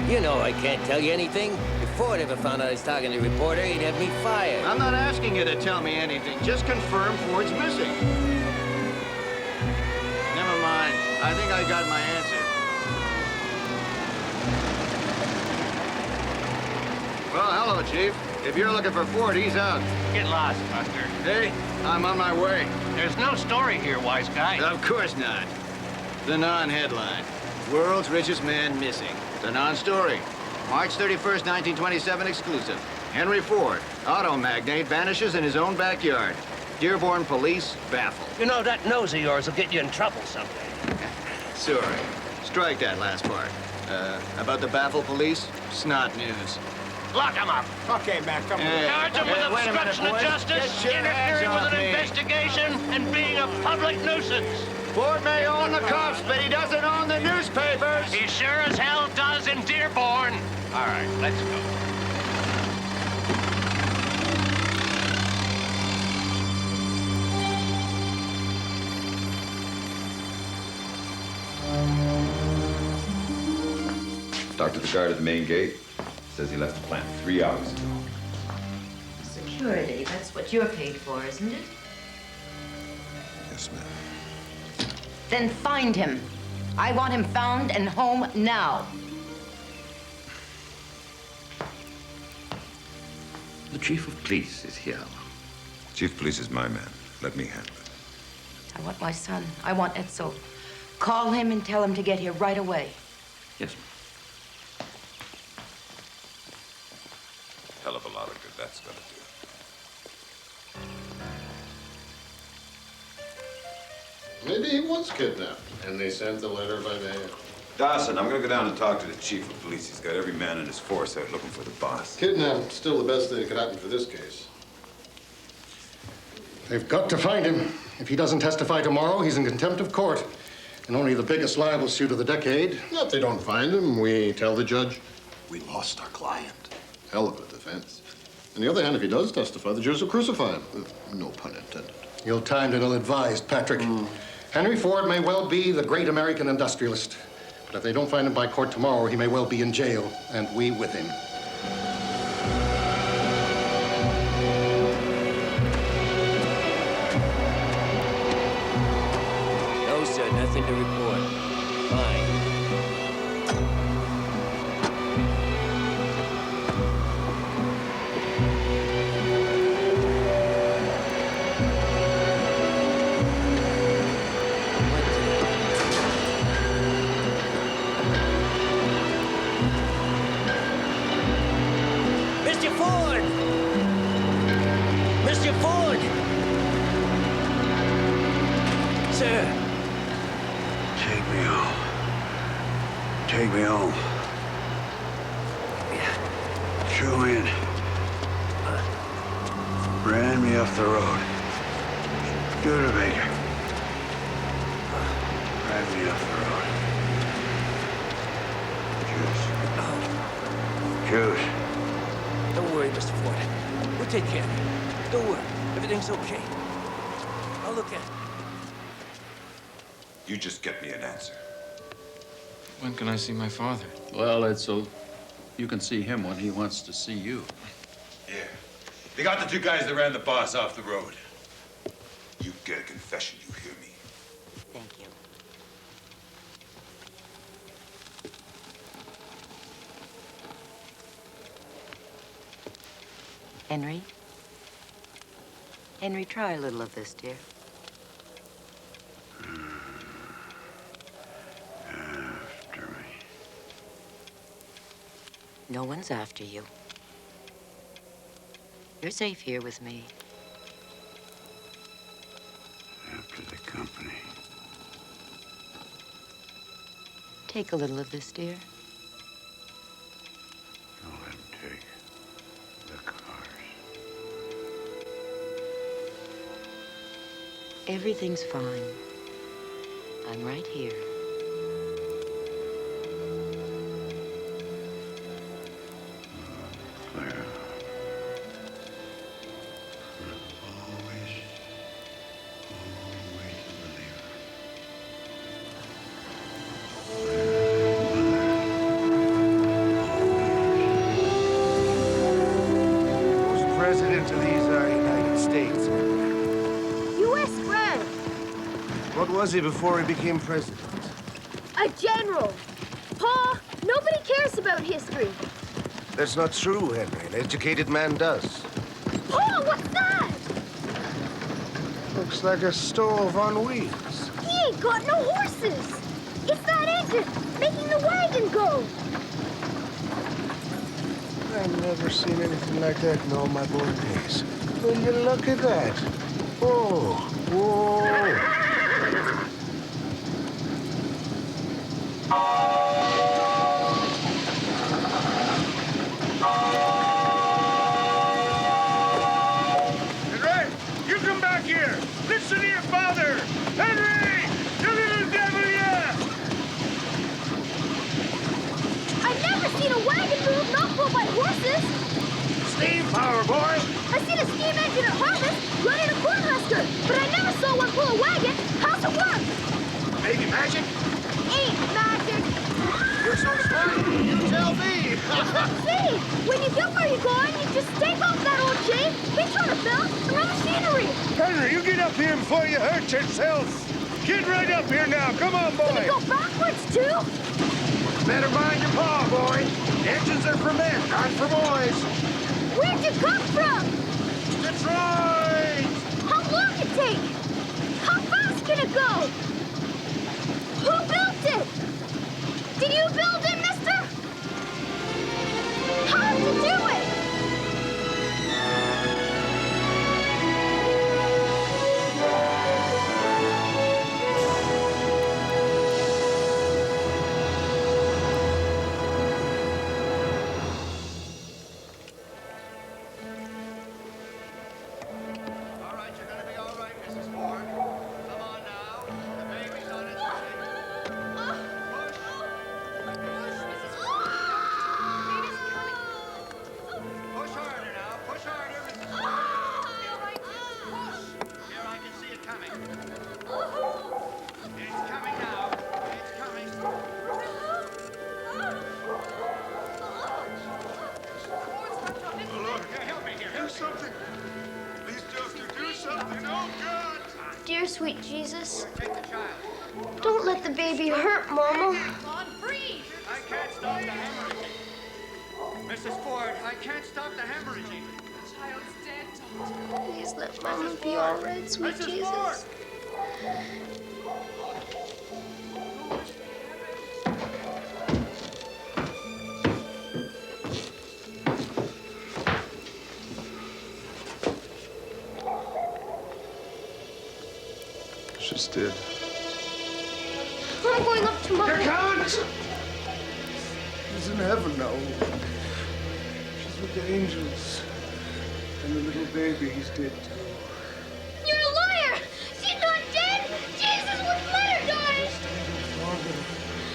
You know I can't tell you anything. If Ford ever found out I was talking to a reporter, he'd have me fired. I'm not asking you to tell me anything. Just confirm Ford's missing. Never mind. I think I got my answer. Well, hello, Chief. If you're looking for Ford, he's out. Get lost, Buster. Hey, I'm on my way. There's no story here, wise guy. Of course not. The non-headline. World's richest man missing. The non-story. March 31st, 1927 exclusive. Henry Ford, auto magnate, vanishes in his own backyard. Dearborn police baffled. You know, that nose of yours will get you in trouble someday. Sorry. Strike that last part. About the baffled police? Snot news. Lock him up. Okay, Mac, come on. Charge him with wait a minute, obstruction of boys. justice, Get your hands interfering with off an me. investigation, and being a public nuisance. Ford may own the cops, but he doesn't own the newspapers. He sure as hell does in Dearborn. All right, let's go. Talked to the guard at the main gate. Says he left the plant 3 hours ago. Security, that's what you're paid for, isn't it? Yes, ma'am. Then find him. I want him found and home now. The chief of police is here. Chief of police is my man. Let me handle it. I want my son. I want Etzel. Call him and tell him to get here right away. Yes, ma'am. Hell of a lot of good that's gonna do. Maybe he was kidnapped, and they sent the letter by mail. Dawson, I'm gonna go down and talk to the chief of police. He's got every man in his force out looking for the boss. Kidnapped, still the best thing that could happen for this case. They've got to find him. If he doesn't testify tomorrow, he's in contempt of court. And only the biggest libel suit of the decade. If they don't find him, we tell the judge, we lost our client. Hell of a defense. On the other hand, if he does testify, the jurors will crucify him. No pun intended. You're timed and ill-advised, Patrick. Henry Ford may well be the great American industrialist. But if they don't find him by court tomorrow, he may well be in jail, and we with him. No, sir, nothing to report. Fine. Mr. Ford! Mr. Ford! Sir! Take me home. Take me home. Chew in. Ran me off the road. Studebaker. Ran me off the road. Juice. Don't worry, Mr. Ford. We'll take care of you. Don't worry. Everything's okay. I'll look at it. You just get me an answer. When can I see my father? Well, Ed, so you can see him when he wants to see you. Yeah. They got the 2 guys that ran the boss off the road. You get a confession, you hear me? Thank you. Henry? Henry, try a little of this, dear. After me. No one's after you. You're safe here with me. After the company. Take a little of this, dear. Don't let him take the cars. Everything's fine. I'm right here. Clara. Always, always a believer. president of these United States. U.S. friend. What was he before he became president? A general. Pa, nobody cares about history. That's not true, Henry. An educated man does. Pa, what's that? Looks like a stove on wheels. He ain't got no horses. It's that engine making the wagon go. I've never seen anything like that in all my born days. Will you look at that? Oh, whoa. Henry, you come back here. Listen to your father. Henry, you little devil, yeah. I've never seen a wagon move not pulled by horses. Steam power, boy. I seen a steam engine at harvest running a cornhusker, but I never saw one pull a wagon. How's it work? Maybe magic? Ain't magic. You're so smart. You tell me. See, when you get where you're going, you just take off that old chain, hitch on a belt, and run machinery. Henry, you get up here before you hurt yourself. Get right up here now. Come on, boy. Can you go backwards, too? Better mind your paw, boy. Engines are for men, not for boys. Where'd you come from? Detroit! How long it take? How fast can it go? Who built it? Did you build it, mister? How'd you do it? All right, you're gonna be all right, Mrs. Ford. Come on now. The baby's on its way. Push. Push, Mrs. Ford. Push harder now. Push harder, Mrs. Ford. Push. Here, I can see it coming. It's coming now. It's coming. Lord, help me here. Do something. Please, Doctor, do something. Oh, God. Dear sweet Jesus, Take the child. don't let the baby hurt, Mama. I can't stop the hemorrhaging. Mrs. Ford, I can't stop the hemorrhaging. The child's dead, Doctor. Please let Mama be all right, sweet Mrs. Jesus. Ford! She's dead. I'm going up to Mama. They're coming! She's in heaven now. She's with the angels. And the little baby, he's dead too. You're a liar! She's not dead! Jesus wouldn't let her die! Father,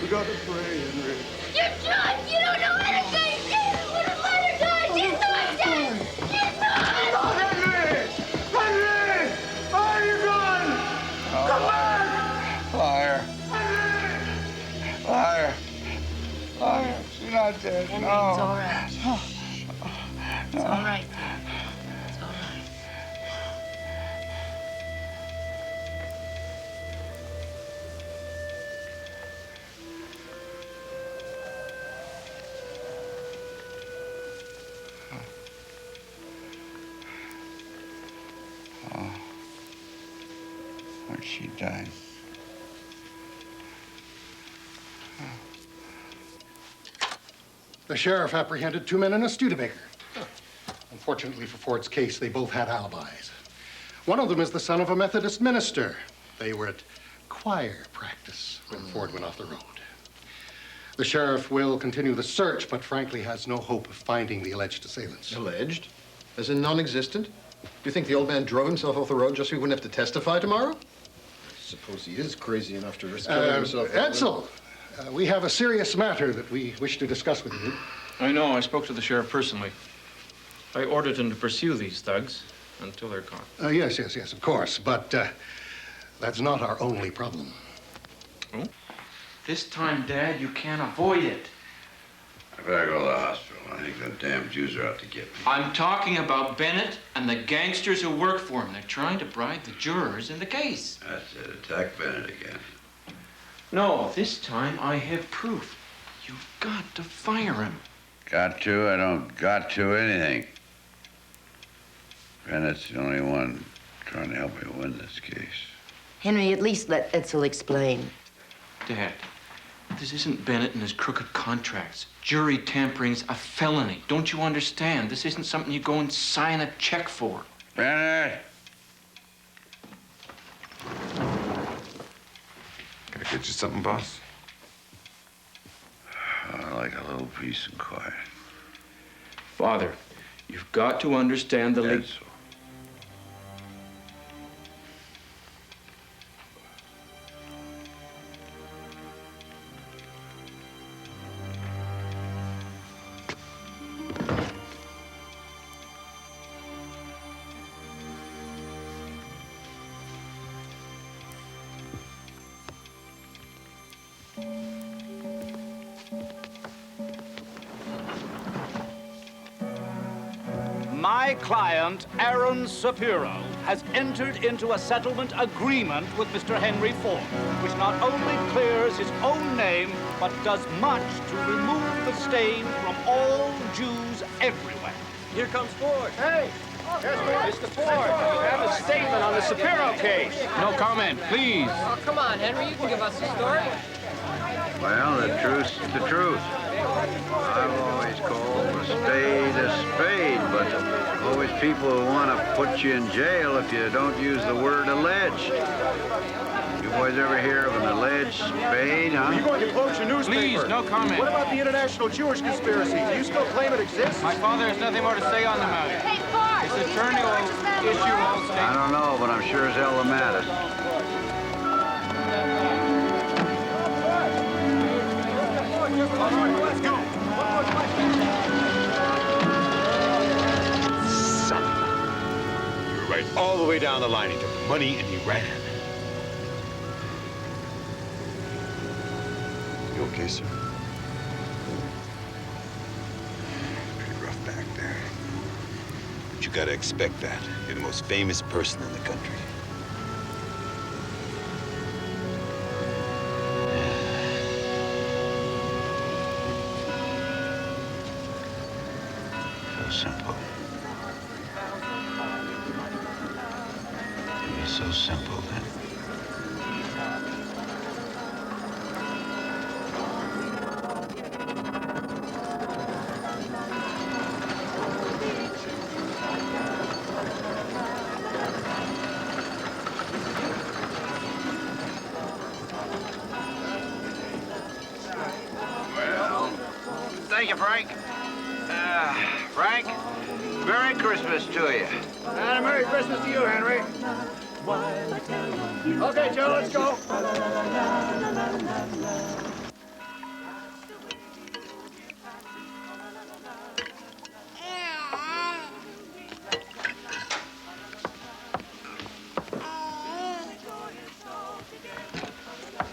we gotta pray, Henry. You're drunk! You don't know anything! Jesus wouldn't let her die! She's not dead! She's not! Oh, Henry! Henry! Where are you going? Come back! Liar. Liar. Liar. She's not dead. Henry, No. it's all right. It's all right, dear. It's all right. Oh. Where'd she die? The sheriff apprehended 2 men and a Studebaker. Unfortunately for Ford's case, they both had alibis. One of them is the son of a Methodist minister. They were at choir practice when Ford went off the road. The sheriff will continue the search, but frankly has no hope of finding the alleged assailants. Alleged? As in non-existent? Do you think the old man drove himself off the road just so he wouldn't have to testify tomorrow? I suppose he is crazy enough to risk killing himself. Edsel, we have a serious matter that we wish to discuss with you. I know. I spoke to the sheriff personally. I ordered him to pursue these thugs until they're caught. Yes, of course. But that's not our only problem. Oh? This time, Dad, you can't avoid it. I better go to the hospital. Well, I think the damn Jews are out to get me. I'm talking about Bennett and the gangsters who work for him. They're trying to bribe the jurors in the case. That's it. Attack Bennett again. No, this time I have proof. You've got to fire him. Got to? I don't got to anything. Bennett's the only one trying to help me win this case. Henry, at least let Edsel explain. Dad, this isn't Bennett and his crooked contracts. Jury tampering's a felony. Don't you understand? This isn't something you go and sign a check for. Bennett! Can I get you something, boss? I like a little peace and quiet. Father, you've got to understand the legal... My client, Aaron Shapiro, has entered into a settlement agreement with Mr. Henry Ford, which not only clears his own name, but does much to remove the stain from all Jews everywhere. Here comes Ford. Hey! Mr. Ford, you have a statement on the Shapiro case. No comment, please. Oh, come on, Henry. You can give us the story. Well, the truth's the truth. I've always called a spade, but always people who want to put you in jail if you don't use the word alleged. You boys ever hear of an alleged spade, huh? Are you going to close your newspaper? Please, no comment. What about the international Jewish conspiracy? Do you still claim it exists? My father has nothing more to say on the matter. Hey, Bart! His attorney will issue all statements. I don't know, but I'm sure as hell the maddest. Let's go. Son. You were right all the way down the line. He took the money and he ran. You okay, sir? Pretty rough back there. But you gotta expect that. You're the most famous person in the country. Simple. It was so simple then. Well, thank you, Frank. Frank, Merry Christmas to you. And a Merry Christmas to you, Henry. Okay, Joe, let's go.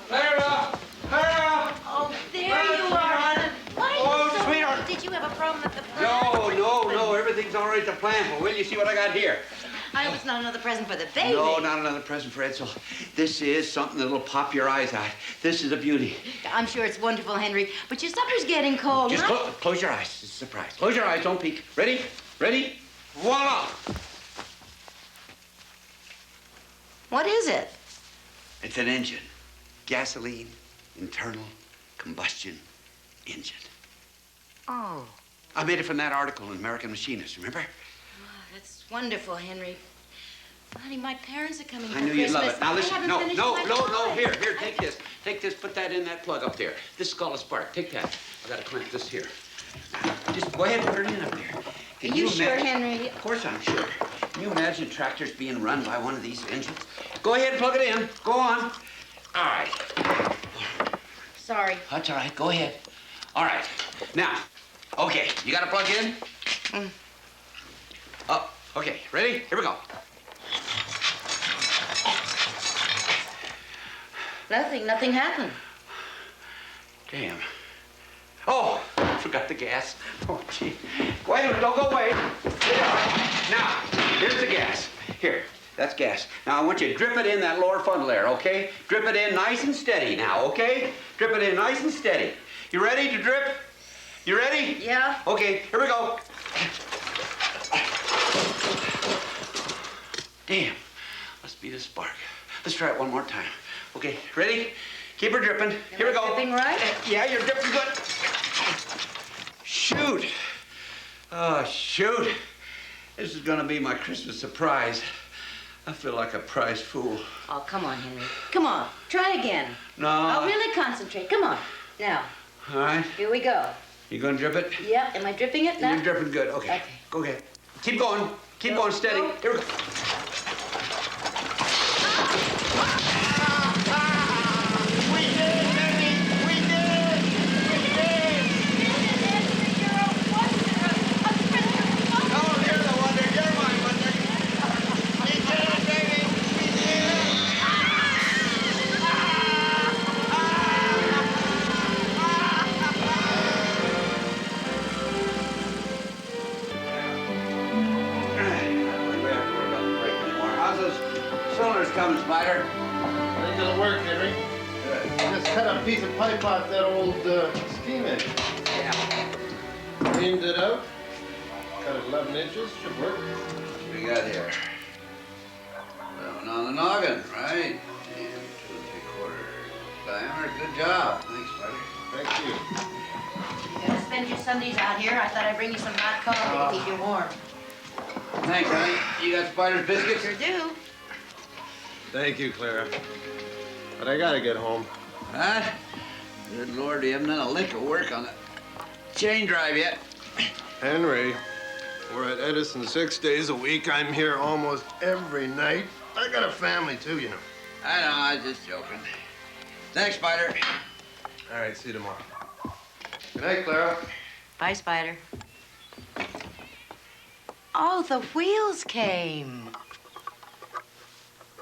Clara! Clara! Oh, there you are. Oh, sweetheart. Did you have a problem at the plant? No, everything's all right at the plant. But will you see what I got here? I hope it's not another present for the baby. No, not another present for Edsel. This is something that'll pop your eyes out. This is a beauty. I'm sure it's wonderful, Henry, but your supper's getting cold. Just huh? close your eyes. It's a surprise. Close your eyes. Don't peek. Ready? Ready? Voila! What is it? It's an engine. Gasoline, internal combustion engine. Oh. I made it from that article in American Machinist, remember? Oh, that's wonderful, Henry. Honey, my parents are coming I for knew you'd love Christmas. it. Now I listen, haven't no, finished no, my no, toy. here, take this. Take this, put that in that plug up there. This is called a spark. Take that. I gotta clamp this here. Just go ahead and put it in up there. Can You sure, imagine- Henry? Of course I'm sure. Can you imagine tractors being run by one of these engines? Go ahead and plug it in. Go on. All right. Sorry. That's all right. Go ahead. All right. Now, okay, you got to plug in? Oh, okay. Ready? Here we go. Nothing happened. Damn. Oh, I forgot the gas. Oh, gee. Go ahead, don't go away. Now, here's the gas. Here, that's gas. Now, I want you to drip it in that lower funnel there, okay? Drip it in nice and steady now, okay? Drip it in nice and steady. You ready to drip? You ready? Yeah. Okay, here we go. Damn, must be the spark. Let's try it one more time. Okay, ready? Keep her dripping. Here we go. Dripping right? Yeah, you're dripping good. Shoot. Oh, shoot. This is gonna be my Christmas surprise. I feel like a prize fool. Oh, come on, Henry. Come on, try again. No. I'll really concentrate. Come on. Now, All right. here we go. You gonna drip it? Yep, am I dripping it now? You're dripping good. Okay. Go ahead. Keep going. Keep going steady. Here we go. Coming, Spider. Ain't gonna work, Henry. Just cut a piece of pipe out that old steam engine. Yeah. Cleaned it out. Cut it 11 inches. Should work. What do we got here? Living on the noggin, right? And 2 3/4 diameter. Good job. Thanks, Spider. Thank you. You gotta spend your Sundays out here. I thought I'd bring you some hot coffee to keep you warm. Thanks, honey. You got Spider's biscuits? Sure do. Thank you, Clara. But I gotta get home. Huh? Good Lord, you haven't done a lick of work on the chain drive yet. Henry, we're at Edison 6 days a week. I'm here almost every night. I got a family, too, you know. I know, I was just joking. Thanks, Spider. All right, see you tomorrow. Good night, Clara. Bye, Spider. Oh, the wheels came.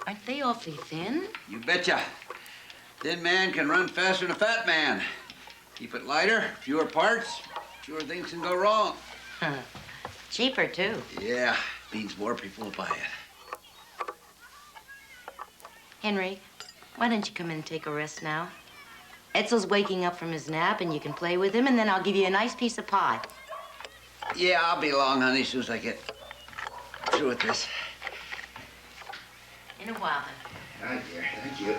Aren't they awfully thin? You betcha. Thin man can run faster than a fat man. Keep it lighter, fewer parts, fewer things can go wrong. Cheaper, too. Yeah, means more people will buy it. Henry, why don't you come in and take a rest now? Etzel's waking up from his nap, and you can play with him, and then I'll give you a nice piece of pie. Yeah, I'll be along, honey, as soon as I get through with this. In a while, then. Right, dear. Thank you.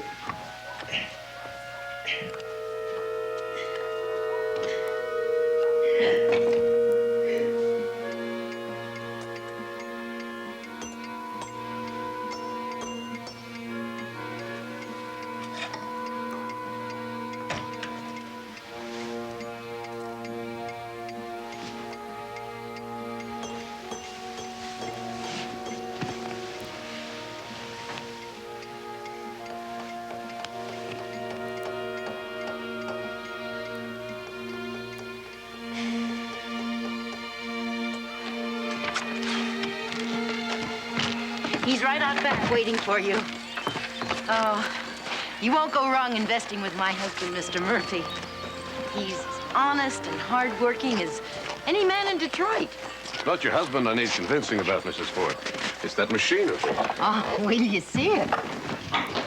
He's right out back waiting for you. Oh, you won't go wrong investing with my husband, Mr. Murphy. He's as honest and hardworking as any man in Detroit. Not your husband I need convincing about, Mrs. Ford. It's that machine of yours. Oh, wait till you see it.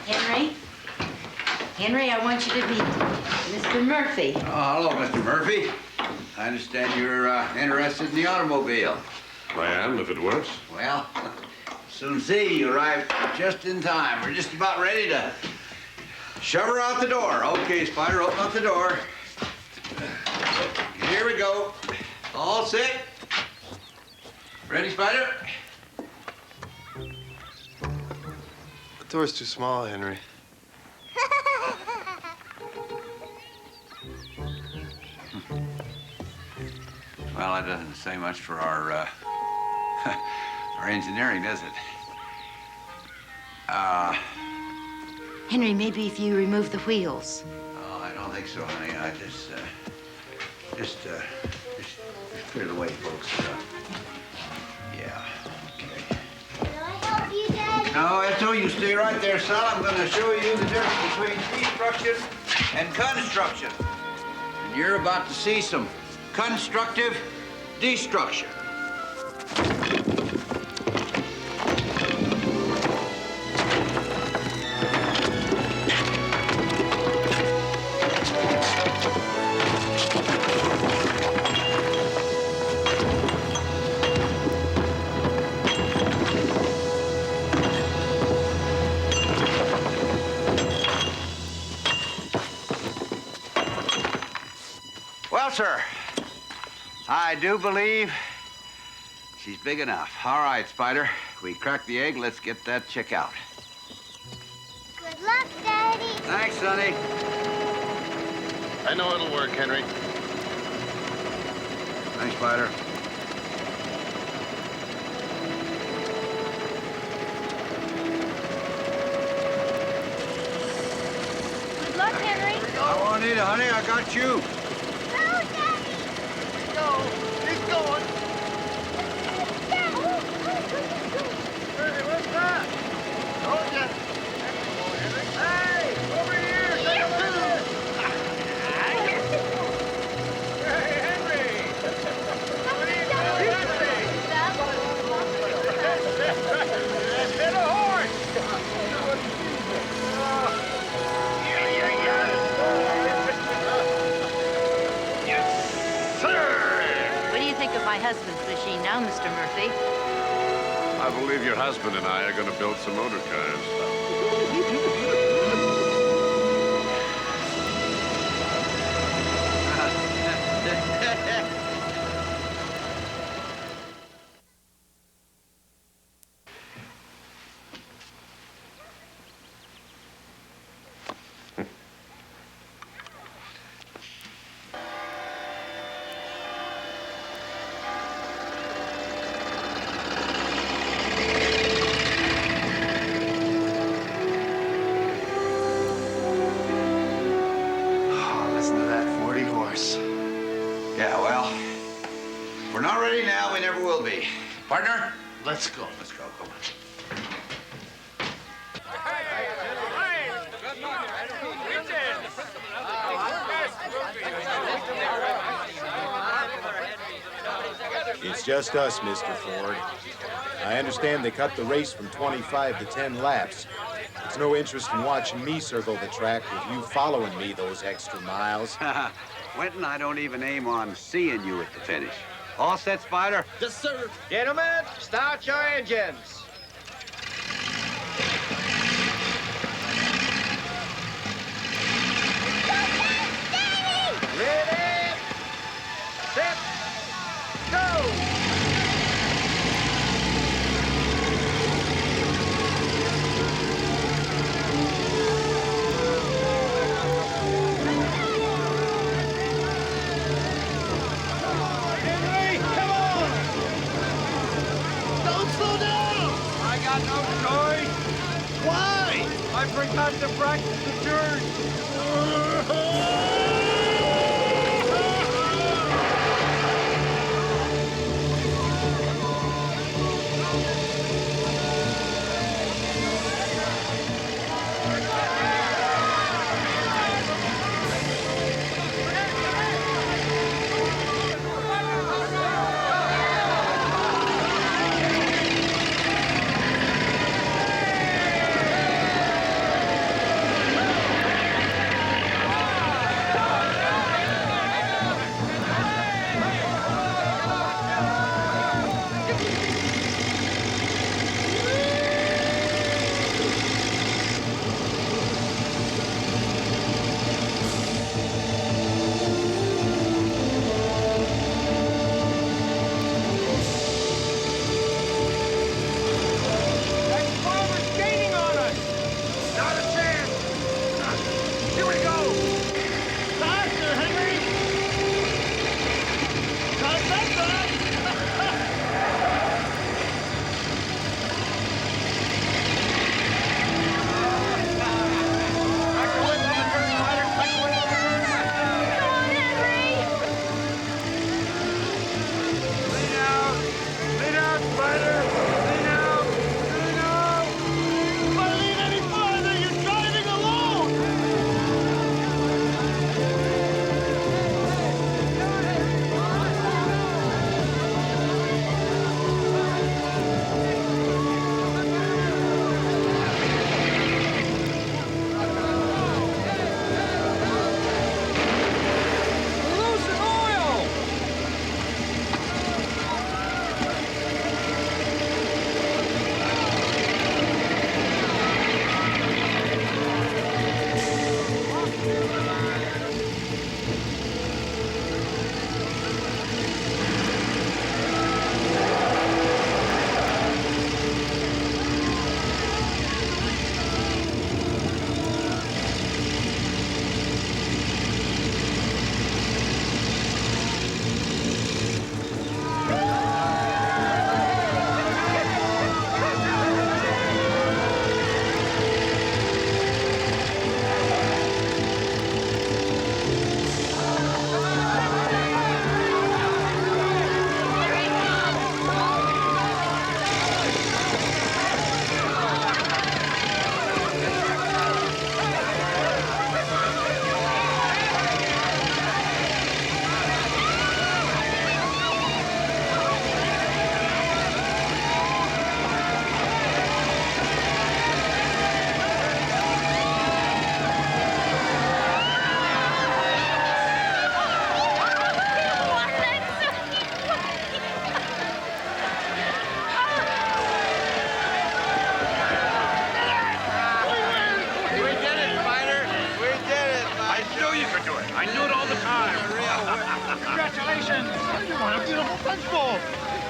Henry? Henry, I want you to meet Mr. Murphy. Oh, hello, Mr. Murphy. I understand you're interested in the automobile. I am, if it works. Well, soon see you arrived just in time. We're just about ready to shove her out the door. Okay, Spider, open up the door. Here we go. All set. Ready, Spider? The door's too small, Henry. Well, that doesn't say much for our our engineering, does it? Henry, maybe if you remove the wheels. Oh, I don't think so, honey. I just clear the way, folks. Yeah, okay. Can I help you, Daddy? No, Esso, you stay right there, son. I'm going to show you the difference between construction and construction. And you're about to see some constructive destruction. Well, sir, I do believe she's big enough. All right, Spider. We cracked the egg. Let's get that chick out. Good luck, Daddy. Thanks, Sonny. I know it'll work, Henry. Thanks, Spider. Good luck, Henry. I won't need it, honey. I got you. My husband's machine now, Mr. Murphy. I believe your husband and I are going to build some motor cars. Yeah, well, if we're not ready now, we never will be. Partner? Let's go. Let's go. Come on. It's just us, Mr. Ford. I understand they cut the race from 25 to 10 laps. It's no interest in watching me circle the track with you following me those extra miles. Quentin, I don't even aim on seeing you at the finish. All set, Spider? Yes, sir. Gentlemen, start your engines. Ready, set, go! I forgot to practice the turn.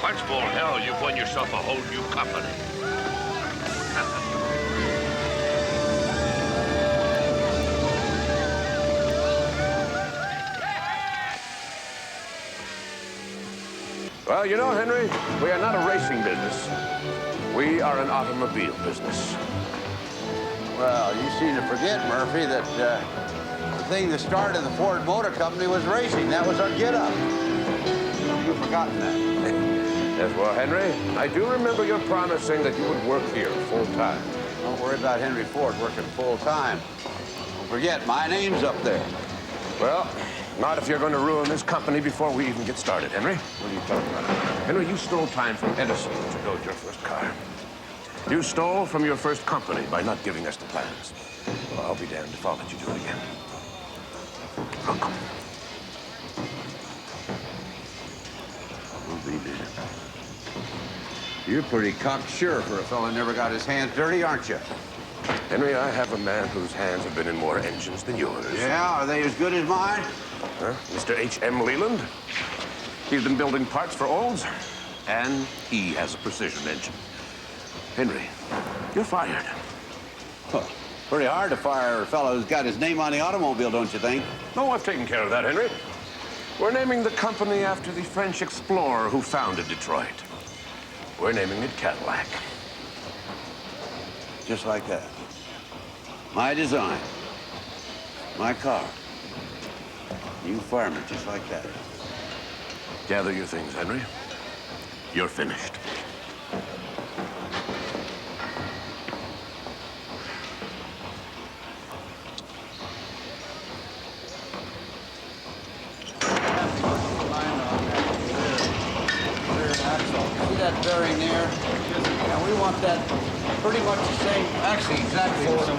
Punchbowl hell, you've won yourself a whole new company. Well, you know, Henry, we are not a racing business. We are an automobile business. Well, you seem to forget, Murphy, that the thing that started the Ford Motor Company was racing. That was our get-up. You've forgotten that. Yes, well, Henry, I do remember your promising that you would work here full-time. Don't worry about Henry Ford working full-time. Don't forget, my name's up there. Well, not if you're going to ruin this company before we even get started, Henry. What are you talking about? Henry, you stole time from Edison to build your first car. You stole from your first company by not giving us the plans. Well, I'll be damned if I'll let you do it again. Look. We'll be there. You're pretty cocksure for a fellow who never got his hands dirty, aren't you? Henry, I have a man whose hands have been in more engines than yours. Yeah, are they as good as mine? Huh? Mr. H.M. Leland. He's been building parts for Olds, and he has a precision engine. Henry, you're fired. Huh. Pretty hard to fire a fellow who's got his name on the automobile, don't you think? No, I've taken care of that, Henry. We're naming the company after the French explorer who founded Detroit. We're naming it Cadillac. Just like that. My design. My car. You fire me just like that. Gather your things, Henry. You're finished. See that bearing there? And we want that pretty much the same, actually exactly the same.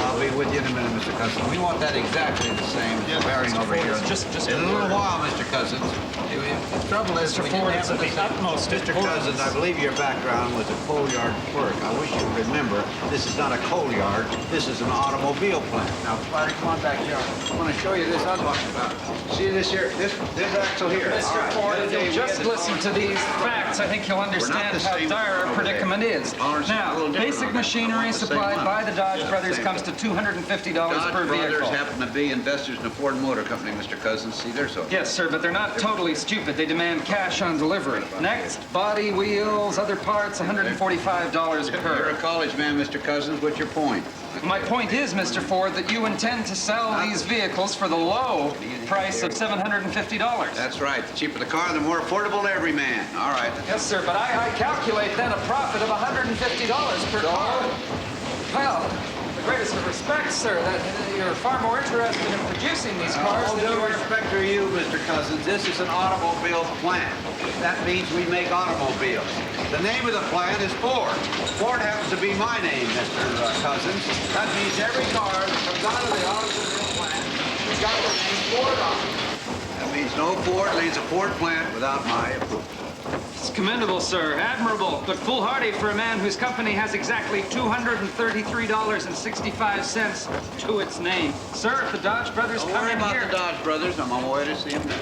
I'll be with you in a minute, Mr. Cousins. We want that exactly the same as the bearing over here. Just in a little while, Mr. Cousins. The trouble is, we didn't have the utmost. Mr. Cousins, I believe your background was a coal yard clerk. I wish you would remember, this is not a coal yard. This is an automobile plant. Now, Spider, come on back here. I want to show you this I'm talking about. See this here? This axle here. Mr. Ford, if you'll just listen to these facts, I think you'll understand how dire our predicament is. Now, basic machinery supplied by the Dodge Brothers comes to $250 per vehicle. Dodge Brothers happen to be investors in the Ford Motor Company, Mr. Cousins. See, they're so. Yes, sir, but they're not totally stupid. They demand cash on delivery. Next, body, wheels, other parts, $145 per. You're a college man, Mr. Cousins. What's your point? My point is, Mr. Ford, that you intend to sell these vehicles for the low price of $750. That's right. The cheaper the car, the more affordable to every man. All right. Yes, sir, but I calculate then a profit of $150 per car. Well, the greatest of respect, sir, that you're far more interested in producing these cars than you All are... due respect to you, Mr. Cousins, this is an automobile plant. That means we make automobiles. The name of the plant is Ford. Ford happens to be my name, Mr. Cousins. That means every car that comes out of the automobile plant has got the name Ford on it. That means no Ford leaves a Ford plant without my approval. It's commendable, sir, admirable, but foolhardy for a man whose company has exactly $233.65 to its name. Sir, if the Dodge Brothers Don't come worry in about here... the Dodge Brothers. I'm on my way to see them now.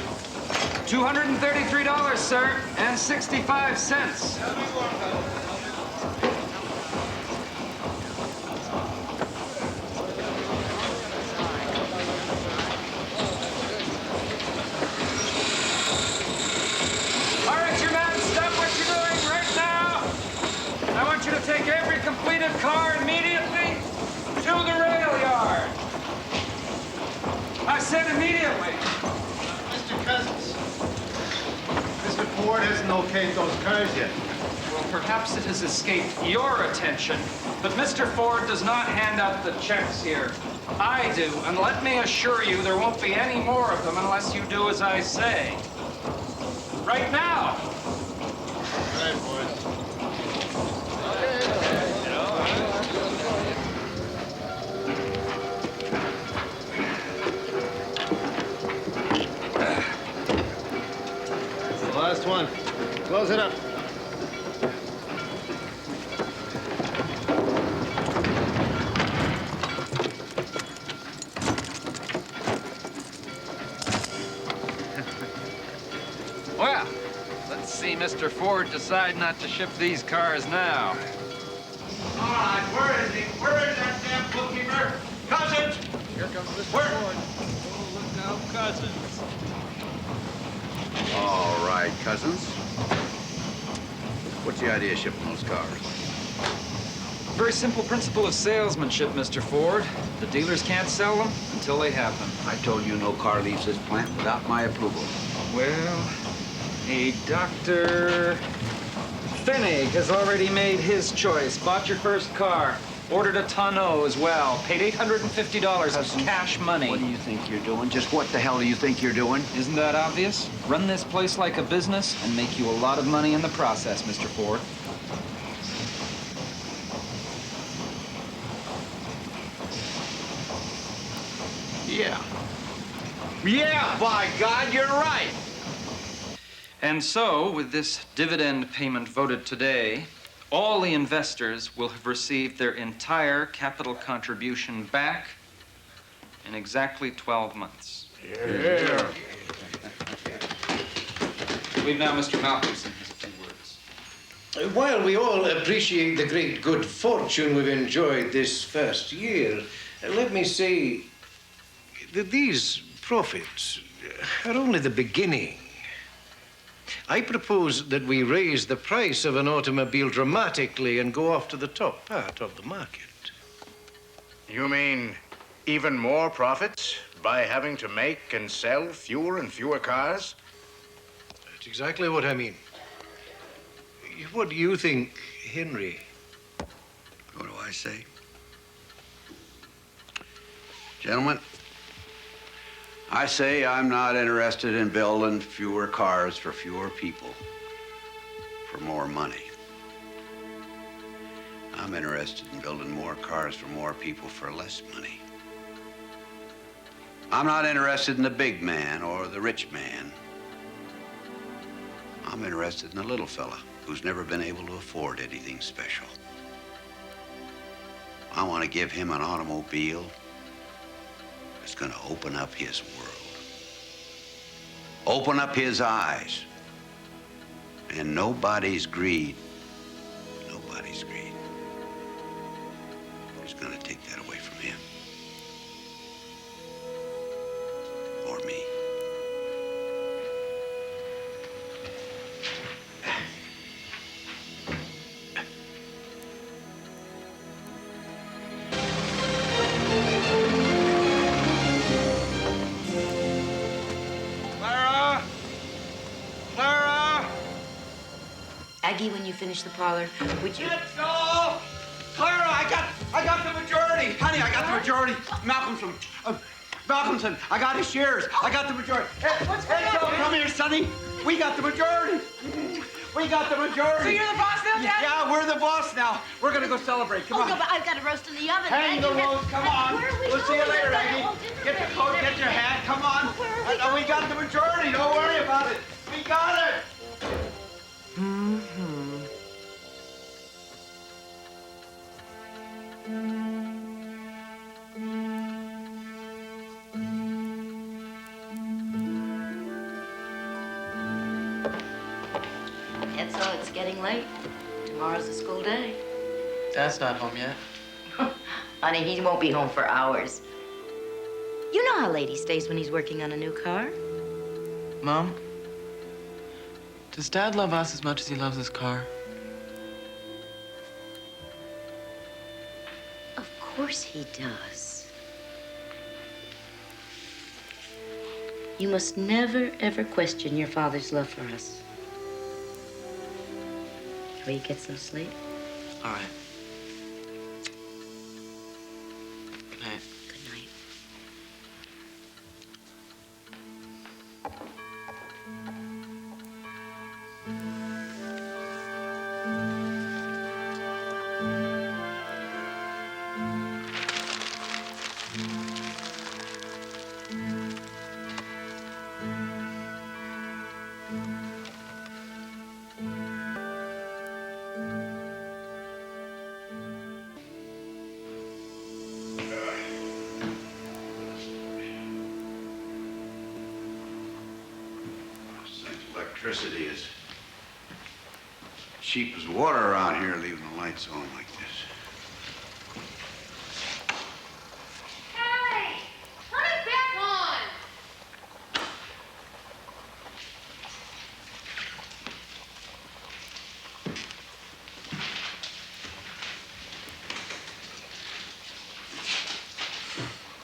$233, sir, and 65 cents. All right, you men, stop what you're doing right now. I want you to take every completed car immediately to the rail yard. I said immediately. Mr. Cousins, Mr. Ford hasn't okayed those cars yet. Well, perhaps it has escaped your attention, but Mr. Ford does not hand out the checks here. I do, and let me assure you there won't be any more of them unless you do as I say. Right now. Right, boys. The last one. Close it up. Well, let's see, Mr. Mr. Ford decide not to ship these cars now? All right, where is he? Where is that damn bookkeeper? Cousins! Here comes Mr. Where? Ford. Oh, look out, Cousins. All right, Cousins. What's the idea of shipping those cars? Very simple principle of salesmanship, Mr. Ford. The dealers can't sell them until they have them. I told you no car leaves this plant without my approval. Well, a Dr. Finnig has already made his choice. Bought your first car. Ordered a tonneau as well. Paid $850 as cash money. What do you think you're doing? Just what the hell do you think you're doing? Isn't that obvious? Run this place like a business and make you a lot of money in the process, Mr. Ford. Yeah. Yeah, by God, you're right. And so, with this dividend payment voted today, all the investors will have received their entire capital contribution back in exactly 12 months. Yeah. We've now Mr. Malcolmson has a few words. While we all appreciate the great good fortune we've enjoyed this first year, let me say that these profits are only the beginning. I propose that we raise the price of an automobile dramatically and go off to the top part of the market. You mean even more profits by having to make and sell fewer and fewer cars? That's exactly what I mean. What do you think, Henry? What do I say? Gentlemen, I say I'm not interested in building fewer cars for fewer people for more money. I'm interested in building more cars for more people for less money. I'm not interested in the big man or the rich man. I'm interested in the little fella who's never been able to afford anything special. I want to give him an automobile that's going to open up his world. Open up his eyes. And nobody's greed is going to take that away from him. Or me. Aggie, when you finish the parlor, would you... Let's go! Clara, I got the majority. Honey, I got the majority. Malcolmson, I got his shares. I got the majority. Hey, Joe, come here, Sonny. We got the majority. We got the majority. So you're the boss now, Dad? Yeah, we're the boss now. We're gonna go celebrate. Come on. No, but I've got a roast in the oven. Hang the roast. Come on. We'll see you later, Aggie. Get the coat, get your hat. Come on. We got the majority. Don't worry about it. We got it. And so it's getting late. Tomorrow's a school day. Dad's not home yet. Honey, he won't be home for hours. You know how late he stays when he's working on a new car. Mom, does Dad love us as much as he loves his car? Of course he does. You must never, ever question your father's love for us. Will you get some sleep? All right. Good night. Good night. Electricity is cheap as water around here, leaving the lights on like this. Hey! Turn it back on!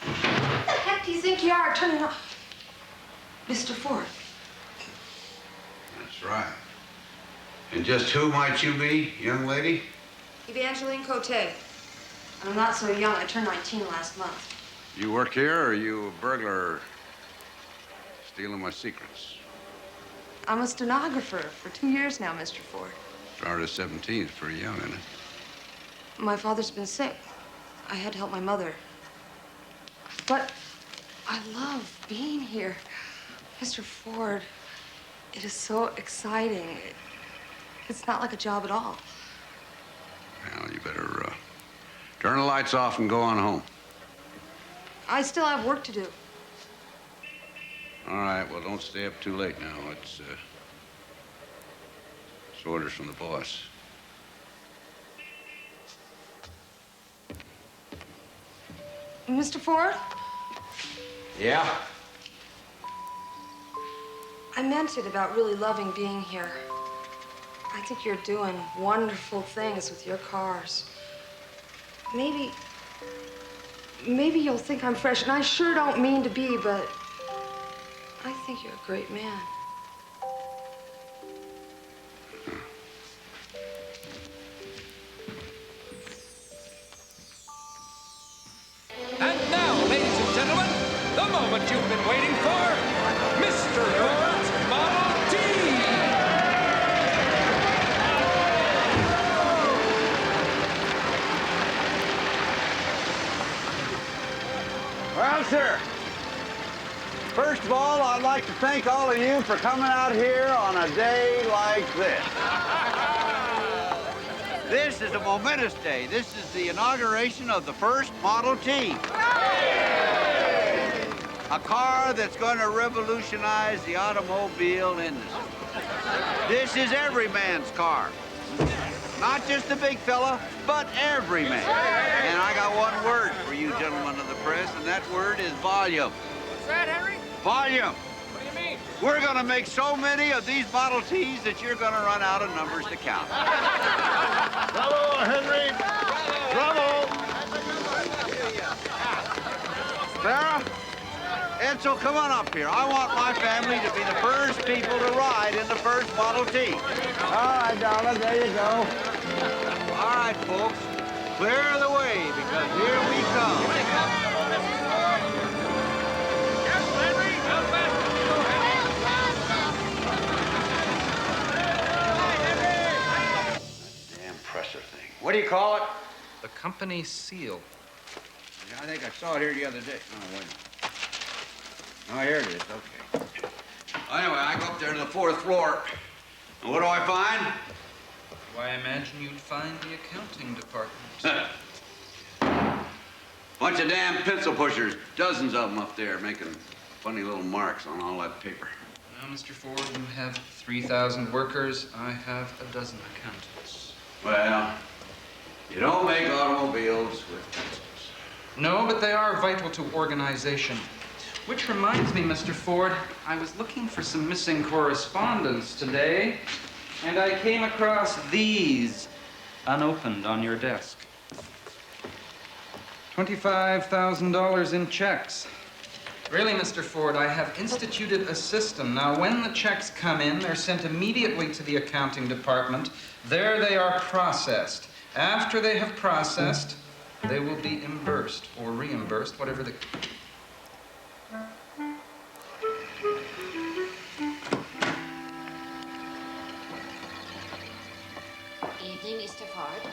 What the heck do you think you are turning on? Mr. Ford. That's right. And just who might you be, young lady? Evangeline Cote. I'm not so young. I turned 19 last month. You work here, or are you a burglar stealing my secrets? I'm a stenographer for 2 years now, Mr. Ford. Started at 17 is pretty young, isn't it? My father's been sick. I had to help my mother. But I love being here. Mr. Ford, it is so exciting. It's not like a job at all. Well, you better turn the lights off and go on home. I still have work to do. All right, well, don't stay up too late now. It's orders from the boss. Mr. Ford? Yeah? I meant it about really loving being here. I think you're doing wonderful things with your cars. Maybe you'll think I'm fresh, and I sure don't mean to be, but I think you're a great man. And now, ladies and gentlemen, the moment you've been waiting for, Mr. Ford's Model T! Well, sir, first of all, I'd like to thank all of you for coming out here on a day like this. This is a momentous day. This is the inauguration of the first Model T. A car that's going to revolutionize the automobile industry. This is every man's car. Not just the big fella, but every man. And I got one word for you gentlemen of the press, and that word is volume. What's that, Henry? Volume. What do you mean? We're going to make so many of these Model Ts that you're going to run out of numbers to count. Bravo, Henry! Bravo! Sarah, Edsel, come on up here. I want my family to be the first people to ride in the first Model T. All right, darling, there you go. All right, folks, clear the way, because here we come. Damn presser thing. What do you call it? The company seal. Yeah, I think I saw it here the other day. Oh, wait a minute. Oh, here it is. Okay. Anyway, I go up there to the 4th floor. And what do I find? Why, I imagine you'd find the accounting department. Bunch of damn pencil pushers. Dozens of them up there making funny little marks on all that paper. Now, Mr. Ford, you have 3,000 workers. I have a dozen accountants. Well, you don't make automobiles with pencils. No, but they are vital to organization. Which reminds me, Mr. Ford, I was looking for some missing correspondence today, and I came across these unopened on your desk. $25,000 in checks. Really, Mr. Ford, I have instituted a system. Now, when the checks come in, they're sent immediately to the accounting department. There they are processed. After they have processed, they will be reimbursed, whatever the... Evening, Mr. Ford.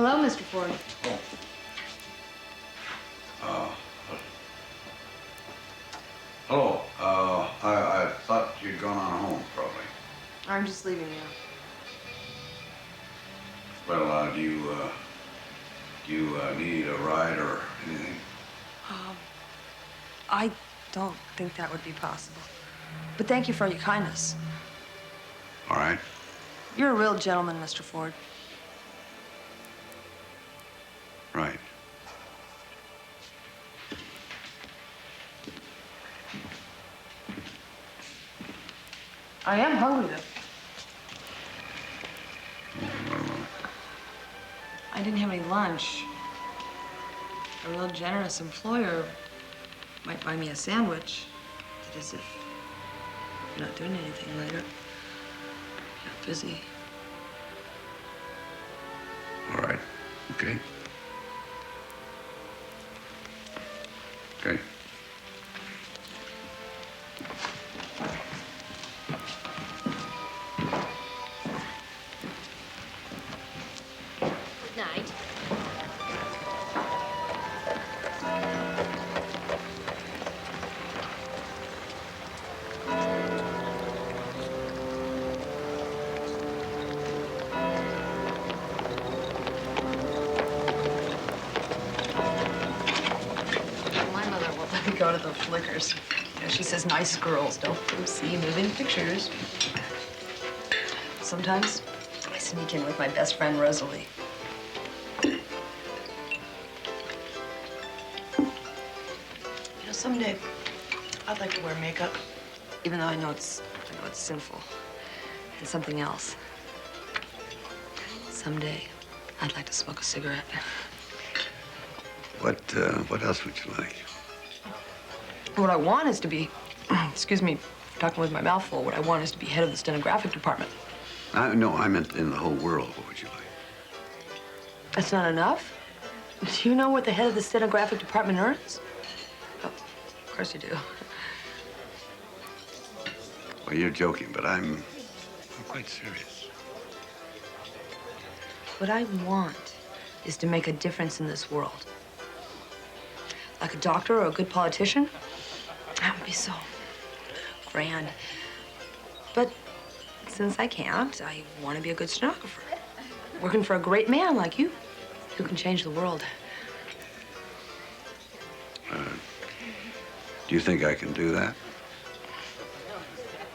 Hello, Mr. Ford. Hello. I thought you'd gone on home, probably. I'm just leaving now. Well, do you need a ride or anything? I don't think that would be possible. But thank you for your kindness. All right. You're a real gentleman, Mr. Ford. Right. I am hungry, though. I didn't have any lunch. A real generous employer might buy me a sandwich. That is, if you're not doing anything later. You're busy. All right. Okay. Okay. Good night. My mother won't let me go to the flickers. You know, she says nice girls don't see moving pictures. Sometimes I sneak in with my best friend, Rosalie. You know, someday I'd like to wear makeup, even though I know it's sinful. And something else. Someday I'd like to smoke a cigarette. What else would you like? What I want is to be, excuse me for talking with my mouth full, what I want is to be head of the stenographic department. No, I meant in the whole world. What would you like? That's not enough? Do you know what the head of the stenographic department earns? Oh, of course you do. Well, you're joking, but I'm quite serious. What I want is to make a difference in this world. Like a doctor or a good politician, that would be so grand. But since I can't, I want to be a good stenographer. Working for a great man like you, who can change the world. Do you think I can do that?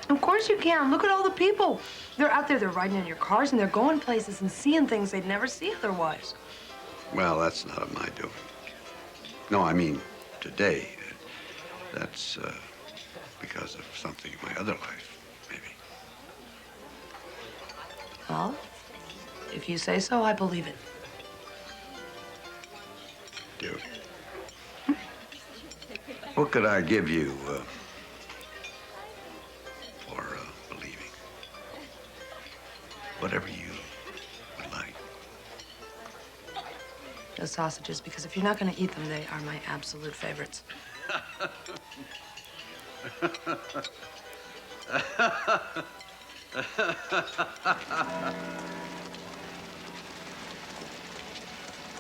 Of course you can. Look at all the people. They're out there, they're riding in your cars, and they're going places and seeing things they'd never see otherwise. Well, that's not of my doing. No, I mean, today. That's because of something in my other life, maybe. Well, if you say so, I believe it. Do. What could I give you for believing? Whatever you would like. Those sausages, because if you're not going to eat them, they are my absolute favorites.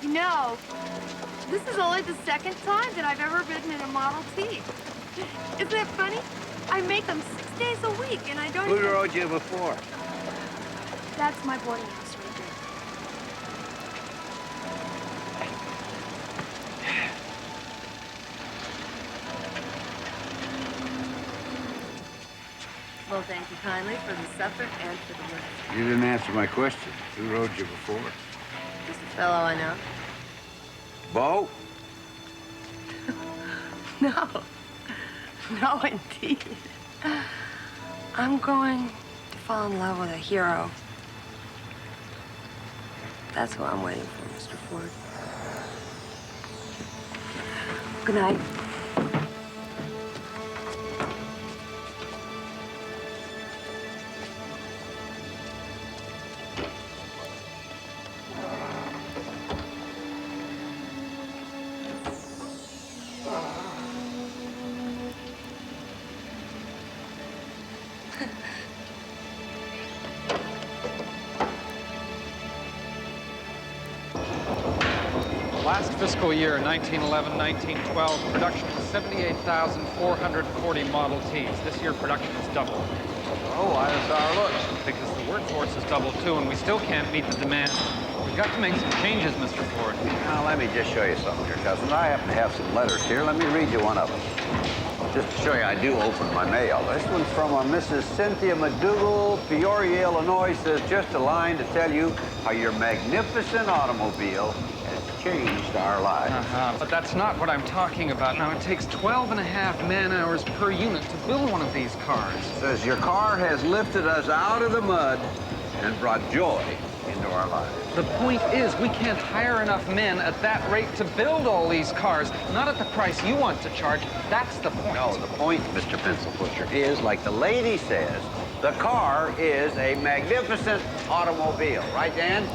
You know, this is only the second time that I've ever ridden in a Model T. Isn't that funny? I make them 6 days a week, and I don't Who even... rode you before? That's my boarding house right there. Well, thank you kindly for the supper and for the lift. You didn't answer my question. Who rode you before? Just a fellow I know. Bo? No. No, indeed. I'm going to fall in love with a hero. That's what I'm waiting for, Mr. Ford. Good night. Last fiscal year, 1911-1912, production was 78,440 Model Ts. This year, production is doubled. Oh, why does our look? Because the workforce is doubled, too, and we still can't meet the demand. We've got to make some changes, Mr. Ford. Now, let me just show you something here, cousin. I happen to have some letters here. Let me read you one of them. Just to show you, I do open my mail. This one's from a Mrs. Cynthia McDougal, Peoria, Illinois. Says, just a line to tell you how your magnificent automobile has changed our lives. But that's not what I'm talking about. Now, it takes 12.5 man-hours per unit to build one of these cars. Says, your car has lifted us out of the mud and brought joy into our lives. The point is, we can't hire enough men at that rate to build all these cars. Not at the price you want to charge. That's the point. No, the point, Mr. Pencil Pusher, is, like the lady says, the car is a magnificent automobile. Right, Dan?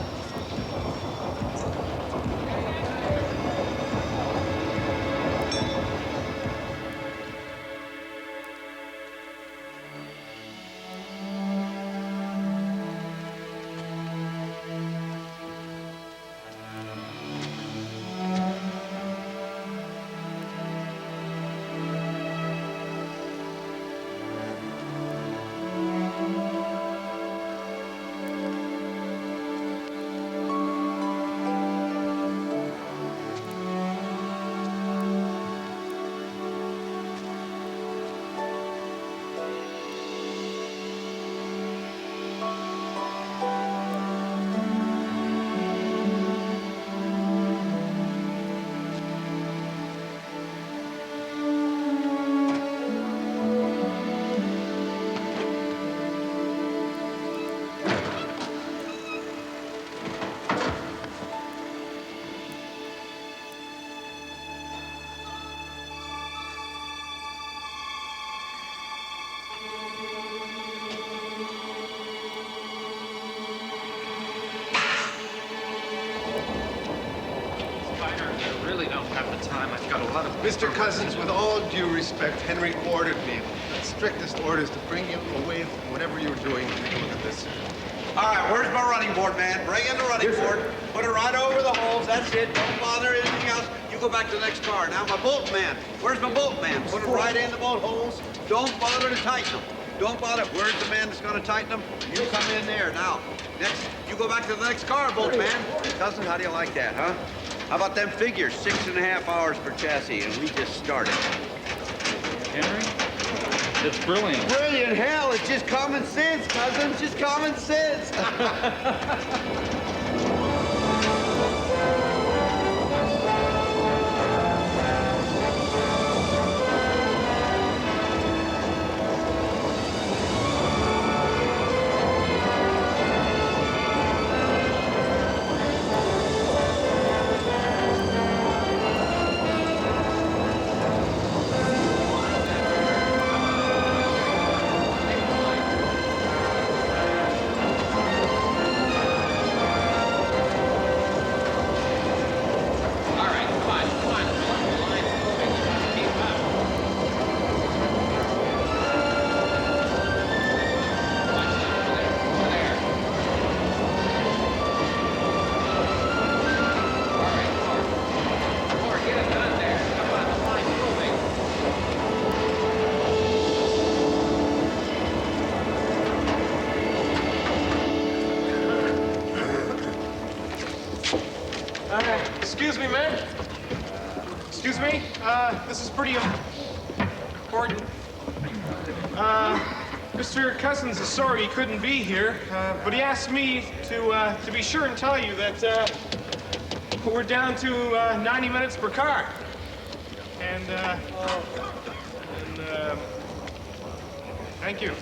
Mr. Cousins, with all due respect, Henry ordered me, the strictest orders, to bring you away from whatever you were doing. Take a look at this. All right, where's my running board, man? Bring in the running board. Put it right over the holes. That's it. Don't bother anything else. You go back to the next car. Now, my bolt man. Where's my bolt man? Put it right in the bolt holes. Don't bother to tighten them. Don't bother. Where's the man that's going to tighten them? You come in there. Now, next, you go back to the next car, bolt man. Cousin, how do you like that, huh? How about them figures? 6.5 hours per chassis, and we just started. Henry? It's brilliant. Brilliant? Hell, it's just common sense, cousin. It's just common sense. Excuse me, man. Excuse me. This is pretty important. Mr. Cousins is sorry he couldn't be here, but he asked me to be sure and tell you that we're down to 90 minutes per car. And thank you.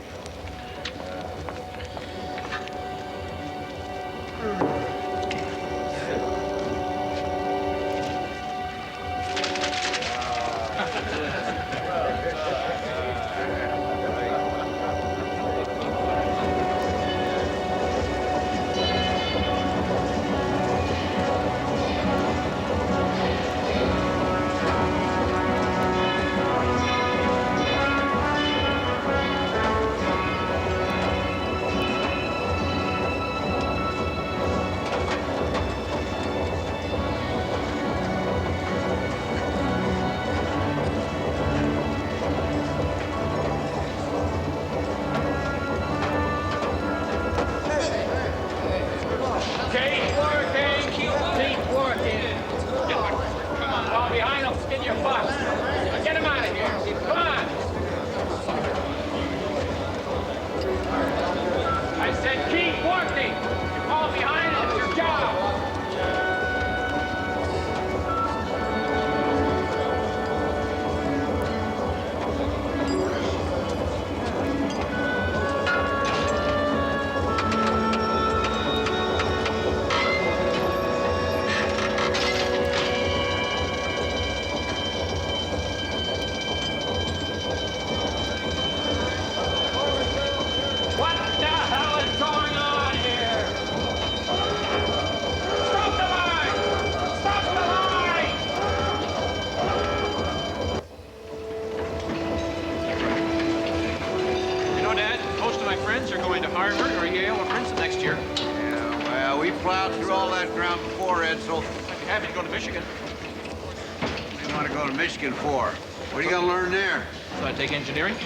Harvard or Yale or Princeton next year. Yeah, well, we plowed through all that ground before, Ed, so... I'd be happy to go to Michigan. What do you want to go to Michigan for? What are you going to learn there? So I take engineering?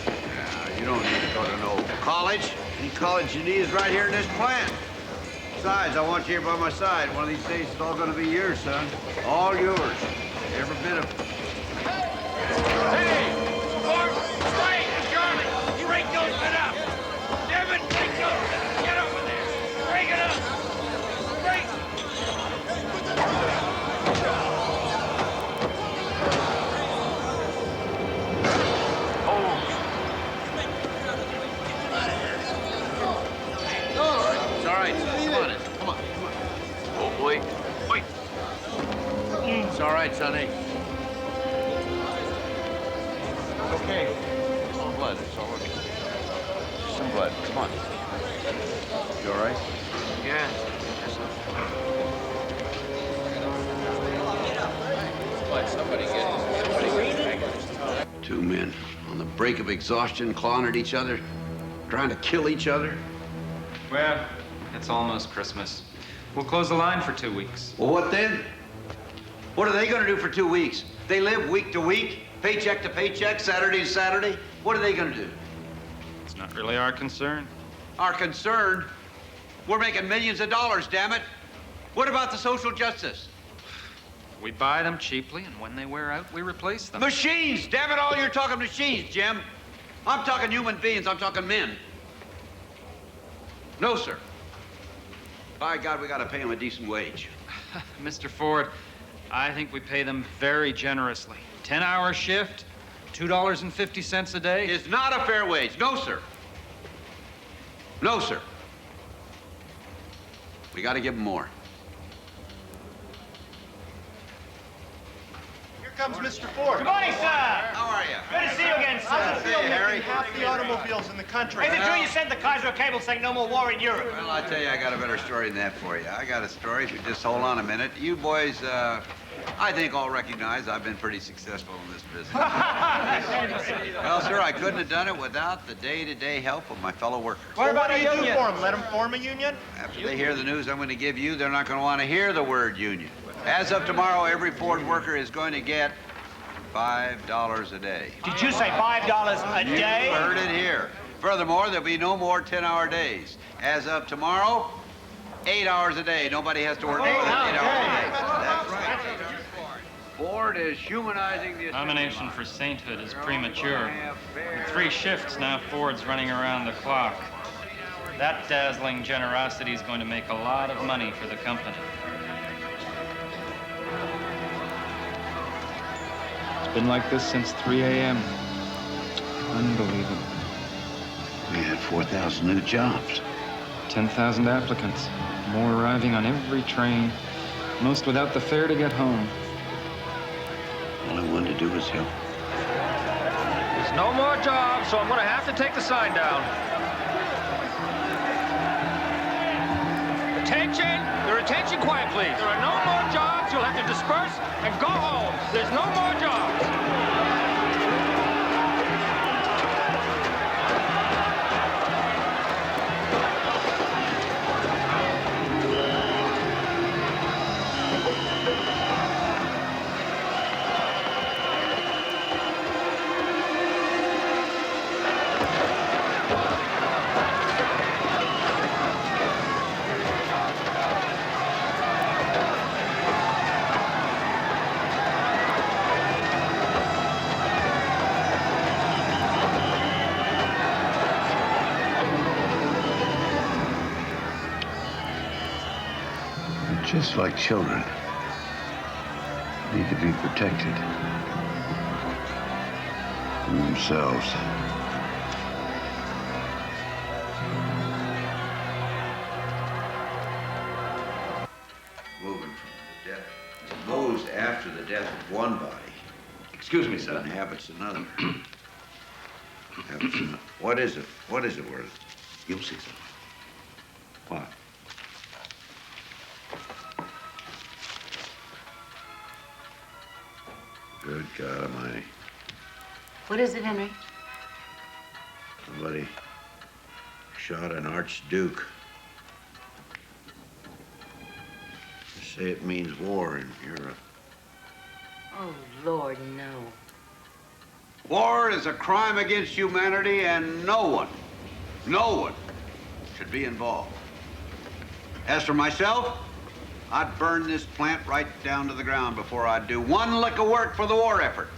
Yeah, you don't need to go to no college. Any college you need is right here in this plant. Besides, I want you here by my side. One of these days, it's all going to be yours, son. All yours. Every bit of it. Hey! Ford, straight! Charlie! You break those men up! Devin, break those! Get over there! Break it up! Break! It's all right, son. Come on, Ed. Come on, come on. Oh, boy. Wait. It's all right, sonny. Okay. Some blood. It's all okay. Some blood. Come on. You all right? Yeah. Two men on the brink of exhaustion, clawing at each other, trying to kill each other. Well, it's almost Christmas. We'll close the line for 2 weeks. Well, what then? What are they going to do for 2 weeks? They live week to week, paycheck to paycheck, Saturday to Saturday. What are they going to do? It's not really our concern. Our concern? We're making millions of dollars, damn it. What about the social justice? We buy them cheaply, and when they wear out, we replace them. Machines! Damn it all, you're talking machines, Jim. I'm talking human beings. I'm talking men. No, sir. By God, we got to pay them a decent wage. Mr. Ford, I think we pay them very generously. 10-hour shift, $2.50 a day. It's not a fair wage. No, sir. No, sir. We got to give them more. Here comes Mr. Ford. Good morning, sir. How are you? Good to see you again, sir. How's it feel Hey, Harry. making half the automobiles in the country? Is it true you sent the Kaiser a cable saying no more war in Europe? Well, I tell you, I got a better story than that for you. I got a story. If you just hold on a minute. You boys, I think all recognize I've been pretty successful in this business. Well, sir, I couldn't have done it without the day-to-day help of my fellow workers. What about a union? Let them form a union? After they hear the news I'm going to give you, they're not going to want to hear the word union. As of tomorrow, every Ford worker is going to get $5 a day. Did you say $5 a day? You heard it here. Furthermore, there'll be no more 10-hour days. As of tomorrow, 8 hours a day. Nobody has to work more than 8 hours a day. That's right. Ford is humanizing the... Nomination for sainthood is premature. In 3 shifts now, Ford's running around the clock. That dazzling generosity is going to make a lot of money for the company. It's been like this since 3 a.m. Unbelievable. We had 4,000 new jobs. 10,000 applicants. More arriving on every train. Most without the fare to get home. All I wanted to do was help. There's no more jobs, so I'm going to have to take the sign down. Attention! Your attention, quiet, please. There are no more jobs. You'll have to disperse and go home. There's no more jobs. Just like children, need to be protected from themselves. Moving from the death, moves after the death of one body. Excuse me, sir. Inhabits another. Inhabits another. What is it? What is it worth? You'll see, sir. What? Good God Almighty. What is it, Henry? Somebody Shot an archduke. They say it means war in Europe. Oh, Lord, no. War is a crime against humanity, and no one should be involved. As for myself, I'd burn this plant right down to the ground before I'd do one lick of work for the war effort.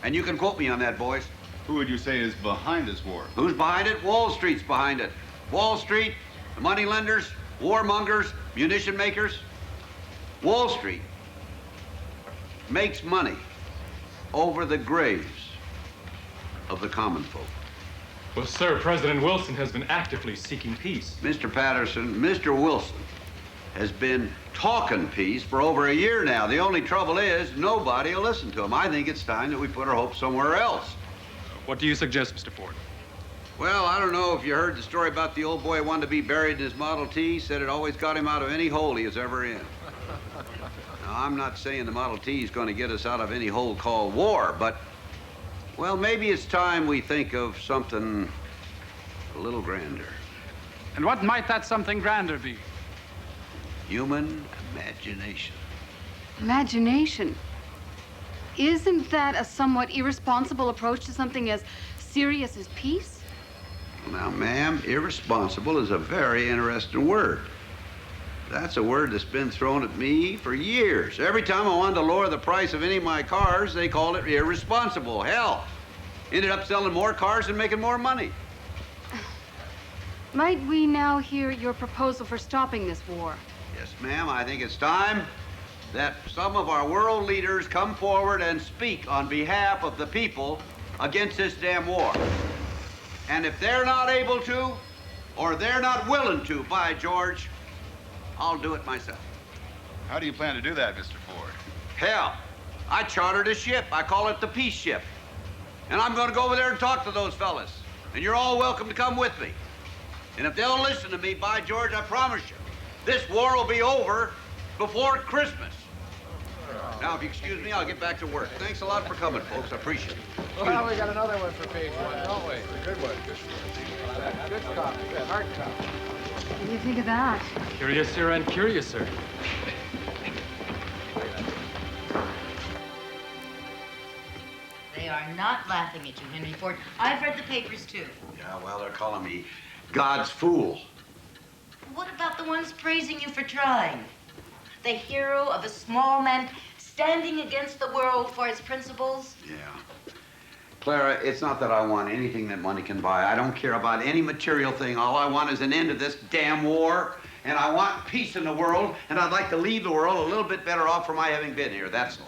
And you can quote me on that, boys. Who would you say is behind this war? Who's behind it? Wall Street's behind it. Wall Street, the moneylenders, warmongers, munition makers. Wall Street makes money over the graves of the common folk. Well, sir, President Wilson has been actively seeking peace. Mr. Patterson, Mr. Wilson has been talking peace for over a year now. The only trouble is nobody will listen to him. I think it's time that we put our hopes somewhere else. What do you suggest, Mr. Ford? Well, I don't know if you heard the story about the old boy who wanted to be buried in his Model T. Said it always got him out of any hole he was ever in. Now, I'm not saying the Model T is going to get us out of any hole called war, but, well, maybe it's time we think of something a little grander. And what might that something grander be? Human imagination. Imagination? Isn't that a somewhat irresponsible approach to something as serious as peace? Now, ma'am, irresponsible is a very interesting word. That's a word that's been thrown at me for years. Every time I wanted to lower the price of any of my cars, they called it irresponsible. Hell, ended up selling more cars and making more money. Might we now hear your proposal for stopping this war? Yes, ma'am, I think it's time that some of our world leaders come forward and speak on behalf of the people against this damn war. And if they're not able to, or they're not willing to, by George, I'll do it myself. How do you plan to do that, Mr. Ford? Hell, I chartered a ship. I call it the Peace Ship. And I'm going to go over there and talk to those fellas. And you're all welcome to come with me. And if they'll listen to me, by George, I promise you, this war will be over before Christmas. Now, if you excuse me, I'll get back to work. Thanks a lot for coming, folks. I appreciate it. Well, we got another one for page one, don't we? Good one. Good copy. Good hard copy. What do you think of that? Curiouser and curiouser. They are not laughing at you, Henry Ford. I've read the papers, too. Yeah, well, they're calling me God's fool. What about the ones praising you for trying? The hero of a small man standing against the world for his principles? Yeah. Clara, it's not that I want anything that money can buy. I don't care about any material thing. All I want is an end to this damn war, and I want peace in the world, and I'd like to leave the world a little bit better off for my having been here, that's all.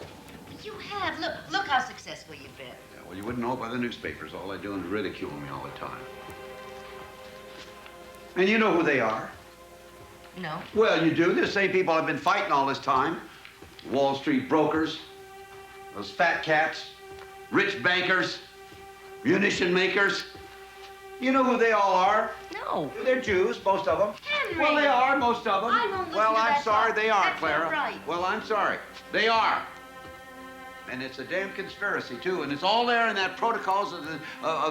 You have. Look how successful you've been. Yeah, well, you wouldn't know it by the newspapers. All they do is ridicule me all the time. And you know who they are. No. Well, you do. The same people I've been fighting all this time. Wall Street brokers, those fat cats, rich bankers, munition makers. You know who they all are? No. They're Jews, most of them. Henry! Well, they are, most of them. I won't listen well, to I'm that sorry, talk. they are, That's Clara. not right. Well, I'm sorry. They are. And it's a damn conspiracy, too. And it's all there in that protocols of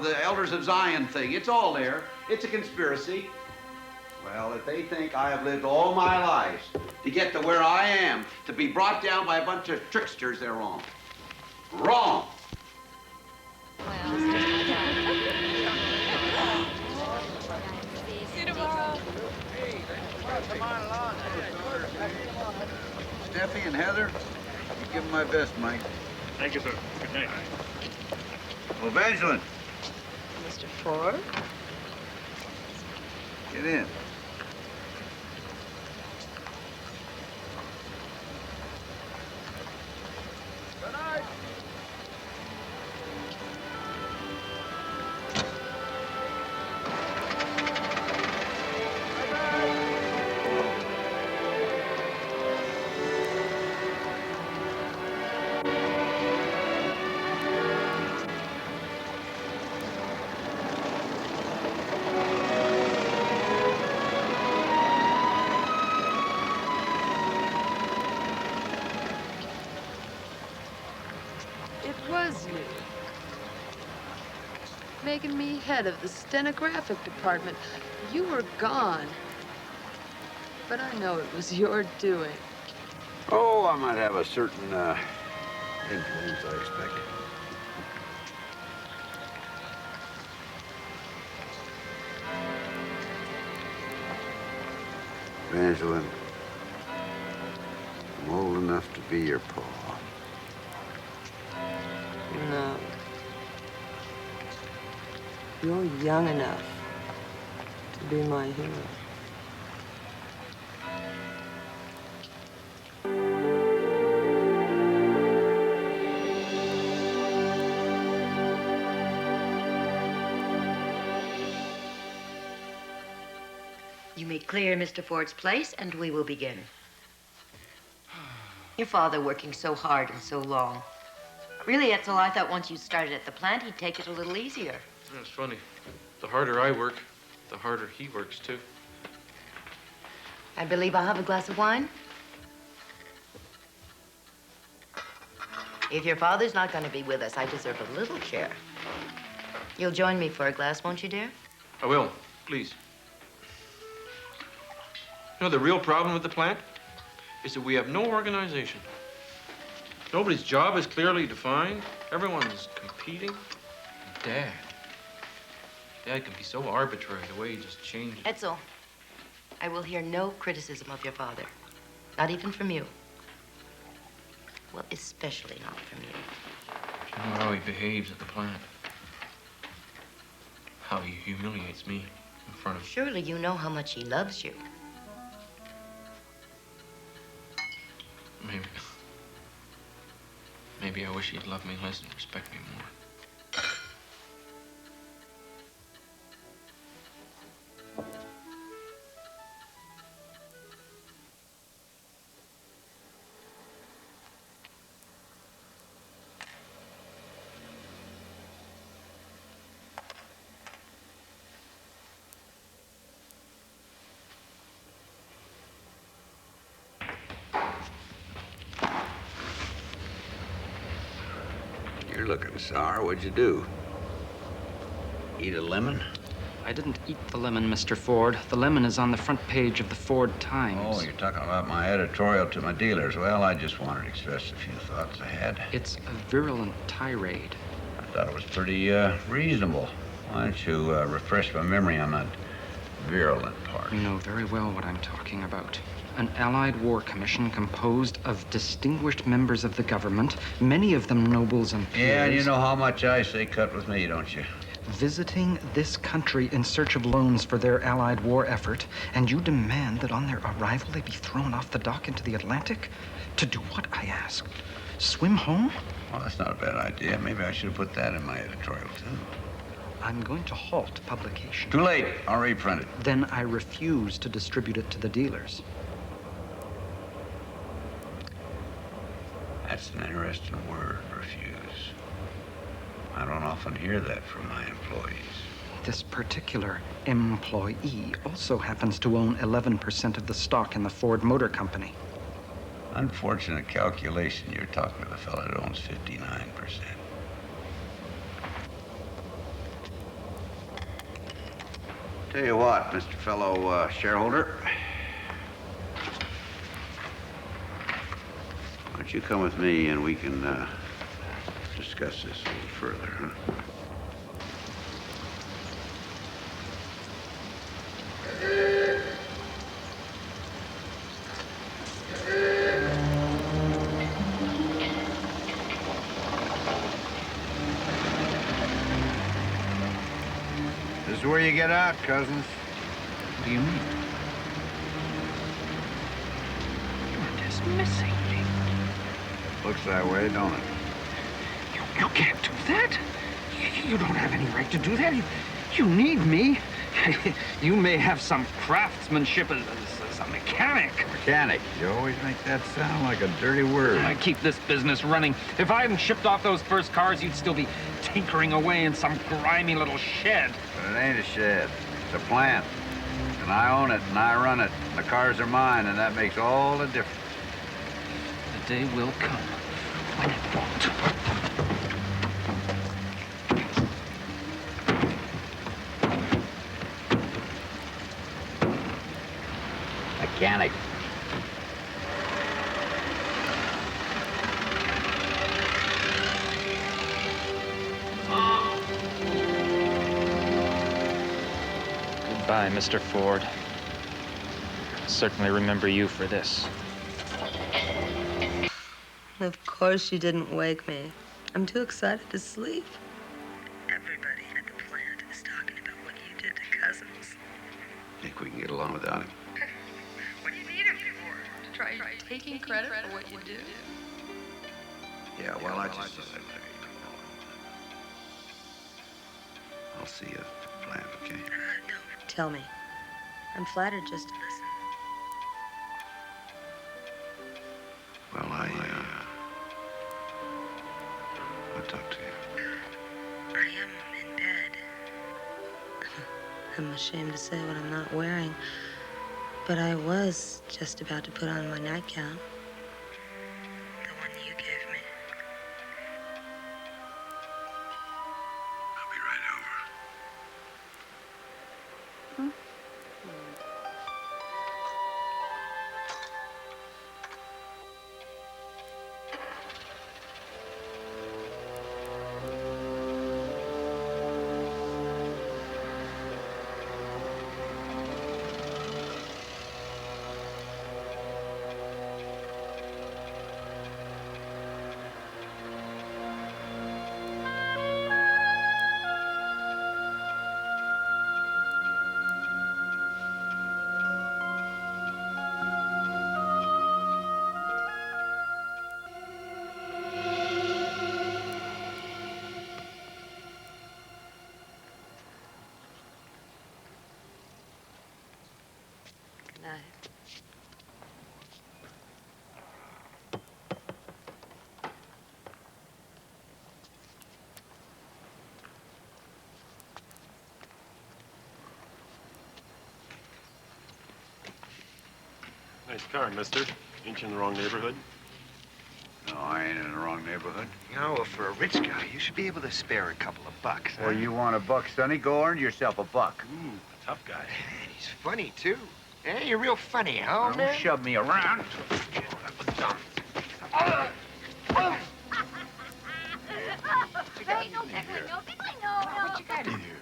the Elders of Zion thing. It's all there. It's a conspiracy. Well, if they think I have lived all my lives to get to where I am, to be brought down by a bunch of tricksters, they're wrong. Wrong. Steffi and Heather, you give them my best, Mike. Thank you, sir. Good night. Well, Evangeline, Mr. Ford? get in. Making me head of the stenographic department. You were gone. But I know it was your doing. Oh, I might have a certain influence, I expect. Evangeline, I'm old enough to be your pa. No. You're young enough to be my hero. You may clear Mr. Ford's place, and we will begin. Your father working so hard and so long. Really, Etzel, I thought once you started at the plant, he'd take it a little easier. It's funny. The harder I work, the harder he works, too. I believe I'll have a glass of wine. If your father's not going to be with us, I deserve a little share. You'll join me for a glass, won't you, dear? I will, please. You know, the real problem with the plant is that we have no organization. Nobody's job is clearly defined. Everyone's competing. Dad can be so arbitrary, the way he just changes. Etzel, I will hear no criticism of your father. Not even from you. Well, especially not from you. You know how he behaves at the plant. How he humiliates me in front of... Surely you know how much he loves you. Maybe I wish he'd love me less and respect me more. You're looking sour. What'd you do? Eat a lemon? I didn't eat the lemon, Mr. Ford. The lemon is on the front page of the Ford Times. Oh, you're talking about my editorial to my dealers. Well, I just wanted to express a few thoughts I had. It's a virulent tirade. I thought it was pretty reasonable. Why don't you refresh my memory on that virulent part? You know very well what I'm talking about. An Allied War Commission composed of distinguished members of the government, many of them nobles and peers. Yeah, and you know how much ice they cut with me, don't you? Visiting this country in search of loans for their Allied war effort, and you demand that on their arrival they be thrown off the dock into the Atlantic? To do what, I ask? Swim home? Well, that's not a bad idea. Maybe I should have put that in my editorial, too. I'm going to halt publication. Too late. I'll reprint it. Then I refuse to distribute it to the dealers. That's an interesting word, refuse. I don't often hear that from my employees. This particular employee also happens to own 11% of the stock in the Ford Motor Company. Unfortunate calculation. You're talking to the fellow that owns 59%. Tell you what, Mr. Fellow shareholder. Why don't you come with me and we can discuss this a little further, huh? This is where you get out, cousins. What do you mean? You're dismissing me. Looks that way, don't it? You can't do that. You don't have any right to do that. You need me. You may have some craftsmanship as a mechanic. Mechanic? You always make that sound like a dirty word. I keep this business running. If I hadn't shipped off those first cars, you'd still be tinkering away in some grimy little shed. But it ain't a shed. It's a plant. And I own it and I run it. And the cars are mine, and that makes all the difference. The day will come when it won't. mechanic. Goodbye, Mr. Ford. I'll certainly remember you for this. Of course you didn't wake me. I'm too excited to sleep. Everybody at the plant is talking about what you did to Cousins. Think we can get along without him? What do you need him for? To try taking credit for what you do? Yeah, well, I just... I'll see you at the plant, okay? No, tell me. I'm flattered just to listen. Well, I'll talk to you. I am in bed. I'm ashamed to say what I'm not wearing, but I was just about to put on my nightgown. The one you gave me. I'll be right over. Nice car, mister. Ain't you in the wrong neighborhood? No, I ain't in the wrong neighborhood. You know, for a rich guy, you should be able to spare a couple of bucks. Well, you want a buck, Sonny? Go earn yourself a buck. Ooh, a tough guy. He's funny, too. Hey, you're real funny, huh, Don't man? shove me around. Hey, no tickling, no tickling, no. What you got in here?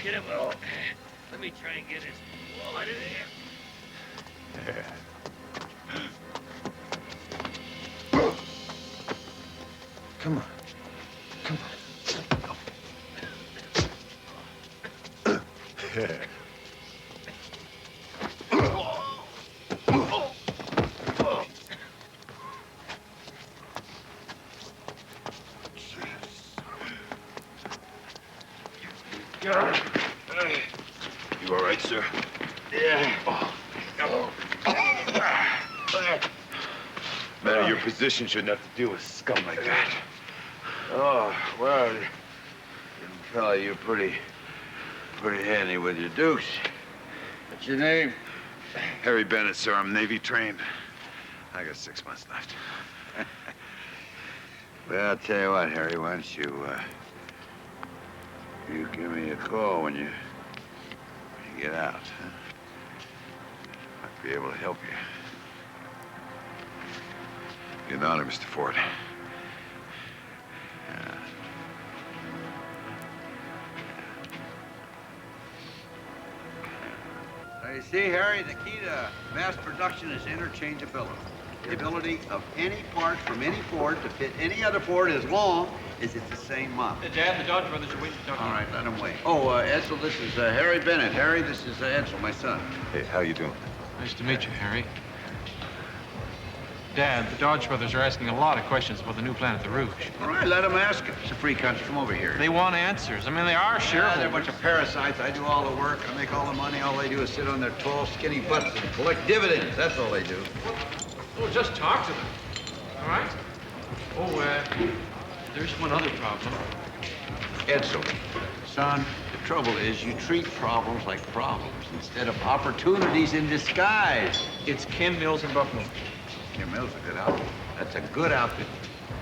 Get him out. Let me try and get his wallet in there. Come on. Come on. You all right, sir? Yeah. Man of your position shouldn't have to deal with scum like that. Oh, well, fella, you're pretty handy with your dukes. What's your name? Harry Bennett, sir. I'm Navy trained. I got 6 months left. Well, I'll tell you what, Harry, why don't you give me a call when you get out, huh? Might be able to help you. Be an honor, Mr. Ford. Now, you see, Harry, the key to mass production is interchangeability. The ability of any part from any Ford to fit any other Ford as long as it's the same model. Dad, the Dodge brothers are waiting to talk to you. All right, let them wait. Oh, Edsel, this is Harry Bennett. Harry, this is Edsel, my son. Hey, how you doing? Nice to meet you, Harry. Dad, the Dodge brothers are asking a lot of questions about the new plant at the Rouge. All right, let them ask it. It's a free country. Come over here. They want answers. I mean, they are shareholders. They're a bunch of parasites. I do all the work. I make all the money. All they do is sit on their tall, skinny butts and collect dividends. That's all they do. Oh, just talk to them. All right? Oh, there's one other problem. Edsel, son, the trouble is you treat problems like problems instead of opportunities in disguise. It's Ken Mills in Buffalo. Kim Mill's a good outfit. That's a good outfit.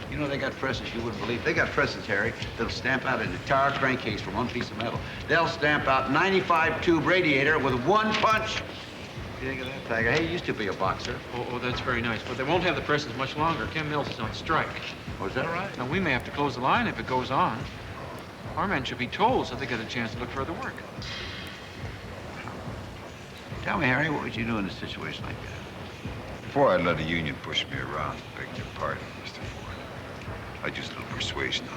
You know, they got presses you wouldn't believe. They got presses, Harry, that'll stamp out an entire crankcase from one piece of metal. They'll stamp out 95 tube radiator with one punch. What do you think of that, Tiger? Hey, you used to be a boxer. Oh, that's very nice. But they won't have the presses much longer. Kim Mills is on strike. Oh, is that right? Now, we may have to close the line if it goes on. Our men should be told so they get a chance to look for other work. Tell me, Harry, what would you do in a situation like that? Before I'd let a union push me around, beg your pardon, Mr. Ford. I'd use a little persuasion on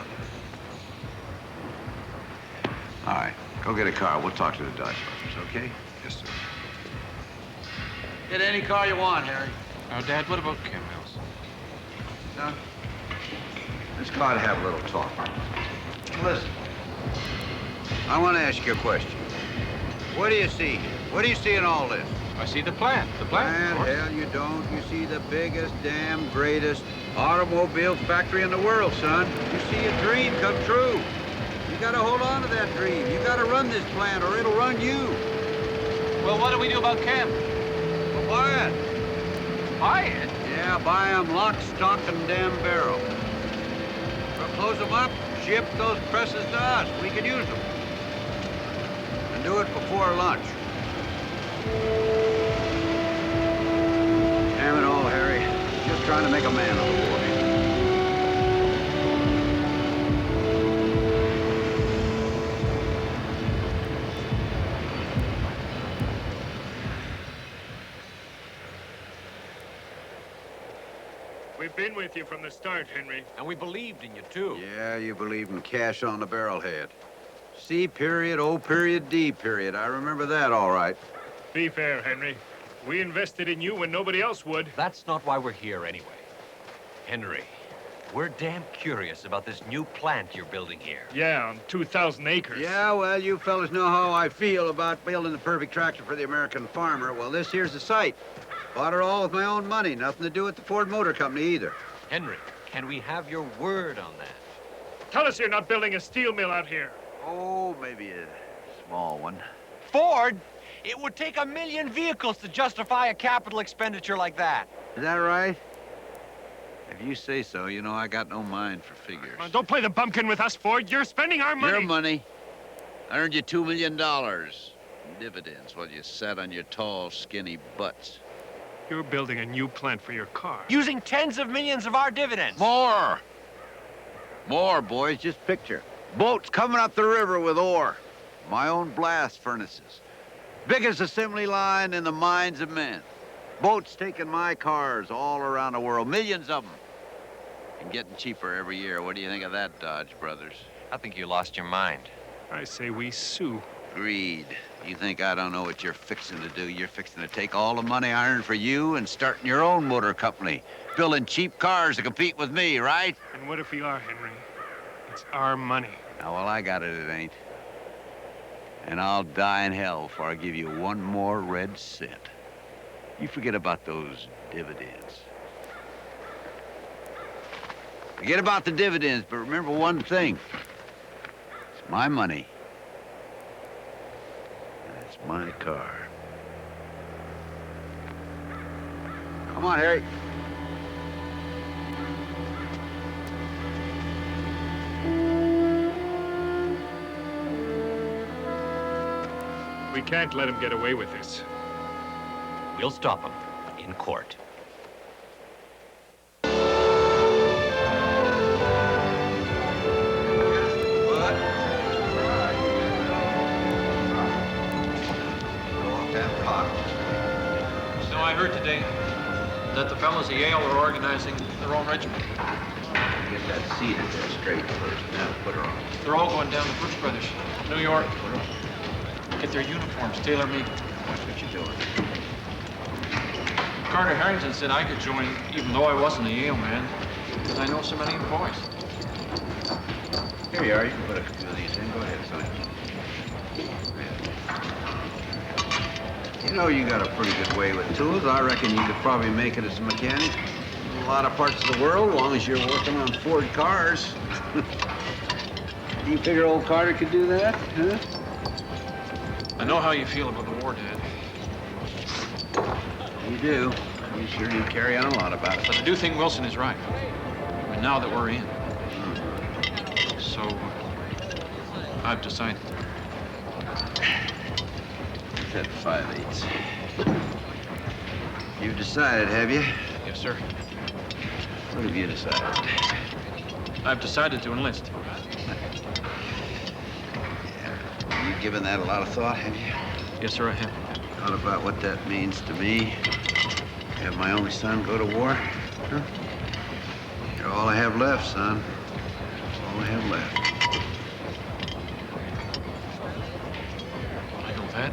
them. All right, go get a car. We'll talk to the Dodge brothers, okay? Yes, sir. Get any car you want, Harry. Now, Dad, what about Kim Mills? Son, let's go out and have a little talk. Listen, I want to ask you a question. What do you see here? What do you see in all this? I see the plant. The plant, of course. Hell, you don't. You see the biggest, damn greatest automobile factory in the world, son. You see a dream come true. You gotta hold on to that dream. You gotta run this plant or it'll run you. Well, what do we do about Kim? Well, buy it. Buy it? Yeah, buy them lock, stock, and damn barrel. We'll close them up, ship those presses to us. We can use them. And do it before lunch. Damn it all, Harry. Just trying to make a man of the boy. We've been with you from the start, Henry. And we believed in you, too. Yeah, you believe in cash on the barrelhead. C period, O period, D period. I remember that all right. Be fair, Henry. We invested in you when nobody else would. That's not why we're here anyway. Henry, we're damn curious about this new plant you're building here. Yeah, on 2,000 acres. Yeah, well, you fellas know how I feel about building the perfect tractor for the American farmer. Well, this here's the site. Bought it all with my own money. Nothing to do with the Ford Motor Company either. Henry, can we have your word on that? Tell us you're not building a steel mill out here. Oh, maybe a small one. Ford, it would take 1 million vehicles to justify a capital expenditure like that. Is that right? If you say so, you know I got no mind for figures. Don't play the bumpkin with us, Ford. You're spending our money. Your money. I earned you $2 million in dividends while you sat on your tall, skinny butts. You're building a new plant for your car. Using tens of millions of our dividends. More! More, boys. Just picture. Boats coming up the river with ore. My own blast furnaces. Biggest assembly line in the minds of men. Boats taking my cars all around the world. Millions of them. And getting cheaper every year. What do you think of that, Dodge brothers? I think you lost your mind. I say we sue. Greed. You think I don't know what you're fixing to do? You're fixing to take all the money I earned for you and starting your own motor company. Building cheap cars to compete with me, right? And what if we are, Henry? It's our money. Now, well, I got it, it ain't. And I'll die in hell before I give you one more red cent. You forget about those dividends. Forget about the dividends, but remember one thing. It's my money. And it's my car. Come on, Harry. We can't let him get away with this. We'll stop him in court. So I heard today that the fellows at Yale are organizing their own regiment. Get that seated there straight first. Now put her on. They're all going down to Brooks Brothers, New York. Get their uniforms tailor-made. Watch what you're doing. Carter Harrington said I could join even though I wasn't a Yale man, because I know so many of the boys. Here you are. You can put a few of these in. Go ahead, son. You know you got a pretty good way with tools. I reckon you could probably make it as a mechanic in a lot of parts of the world, as long as you're working on Ford cars. You figure old Carter could do that, huh? I know how you feel about the war, Dad. You do. You sure do carry on a lot about it. But I do think Wilson is right. And now that we're in. So, I've decided. Said 5/8. You've decided, have you? Yes, sir. What have you decided? I've decided to enlist. You've given that a lot of thought, have you? Yes, sir, I have. Thought about what that means to me? Have my only son go to war? Huh? You're all I have left, son. All I have left. I know that.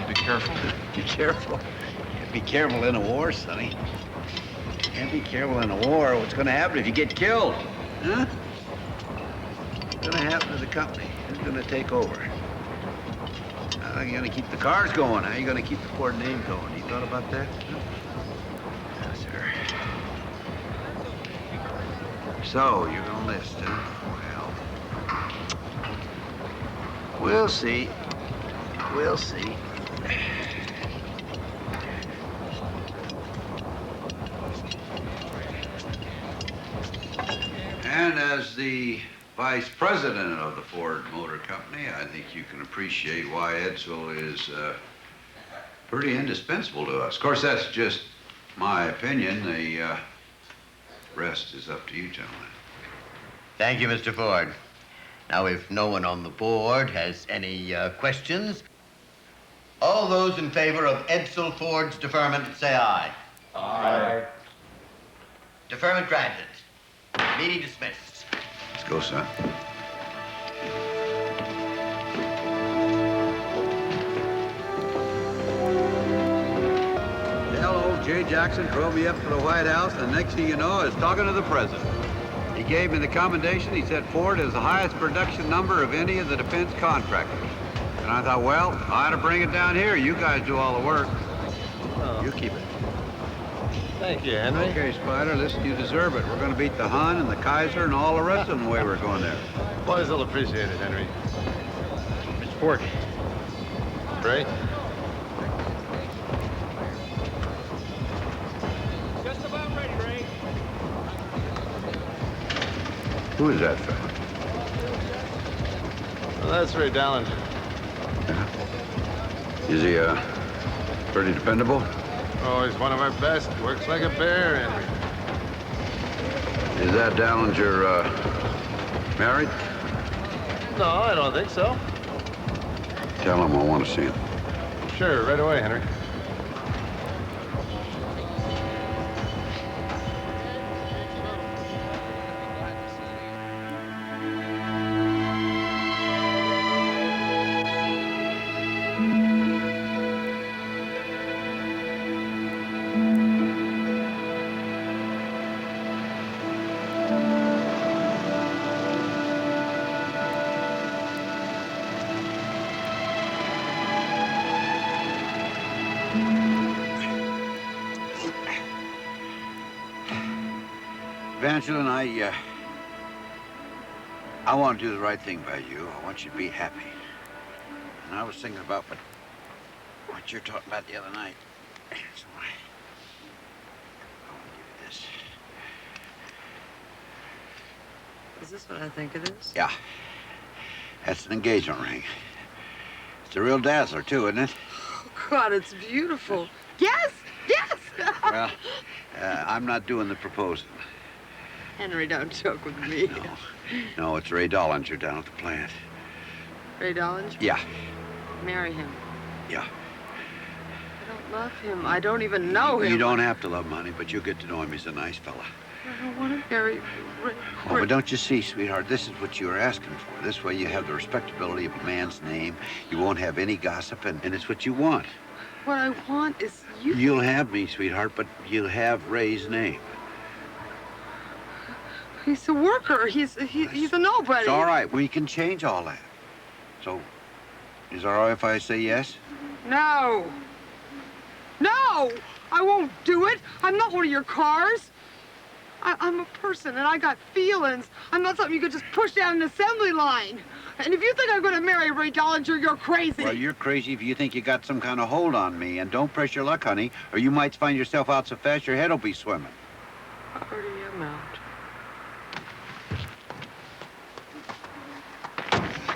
Be careful. Be careful. Be careful in a war, Sonny. Can't be careful in a war. What's going to happen if you get killed? Huh? What's going to happen to the company? Who's going to take over? How are you going to keep the cars going? How are you going to keep the Ford name going? You thought about that? Yes, sir. So, you're going to enlist, huh? Well, we'll see. We'll see. And as the vice president of the Ford Motor Company, I think you can appreciate why Edsel is pretty indispensable to us. Of course, that's just my opinion. The rest is up to you, gentlemen. Thank you, Mr. Ford. Now, if no one on the board has any questions, all those in favor of Edsel Ford's deferment, say aye. Aye. Deferment granted. Meeting dismissed. Let's go, son. Hello, Jay Jackson drove me up to the White House, and the next thing you know, I was talking to the president. He gave me the commendation. He said Ford is the highest production number of any of the defense contractors. And I thought, well, I ought to bring it down here. You guys do all the work. Oh. You keep it. Thank you, Henry. Okay, Spider, listen, you deserve it. We're going to beat the Hun and the Kaiser and all the rest of them the way we're going there. Boys will appreciate it, Henry. Mr. Ford. Ray? Just about ready, Ray. Who is that fella? Well, that's Ray Dallin. Is he, pretty dependable? Oh, he's one of our best. Works like a bear, Henry. Is that Dallinger, married? No, I don't think so. Tell him I want to see him. Sure, right away, Henry. Evangeline, I want to do the right thing by you. I want you to be happy. And I was thinking about what you're talking about the other night. So I want to give you this. Is this what I think it is? Yeah. That's an engagement ring. It's a real dazzler, too, isn't it? Oh, God, it's beautiful. Yes, yes! Well, I'm not doing the proposing. Henry, don't joke with me. No, it's Ray Dollinger down at the plant. Ray Dollinger? Yeah. Marry him. Yeah. I don't love him. I don't even know him. You don't have to love him, honey, but you'll get to know him. He's a nice fella. I don't want to marry Ray. Oh, but don't you see, sweetheart, this is what you were asking for. This way you have the respectability of a man's name. You won't have any gossip, and it's what you want. What I want is you. You'll have me, sweetheart, but you'll have Ray's name. He's a worker. He's a nobody. It's all right. We can change all that. So, is it all right if I say yes? No. No! I won't do it. I'm not one of your cars. I'm a person, and I got feelings. I'm not something you could just push down an assembly line. And if you think I'm going to marry Ray Dollinger, you're crazy. Well, you're crazy if you think you got some kind of hold on me. And don't press your luck, honey, or you might find yourself out so fast your head will be swimming. I already am out.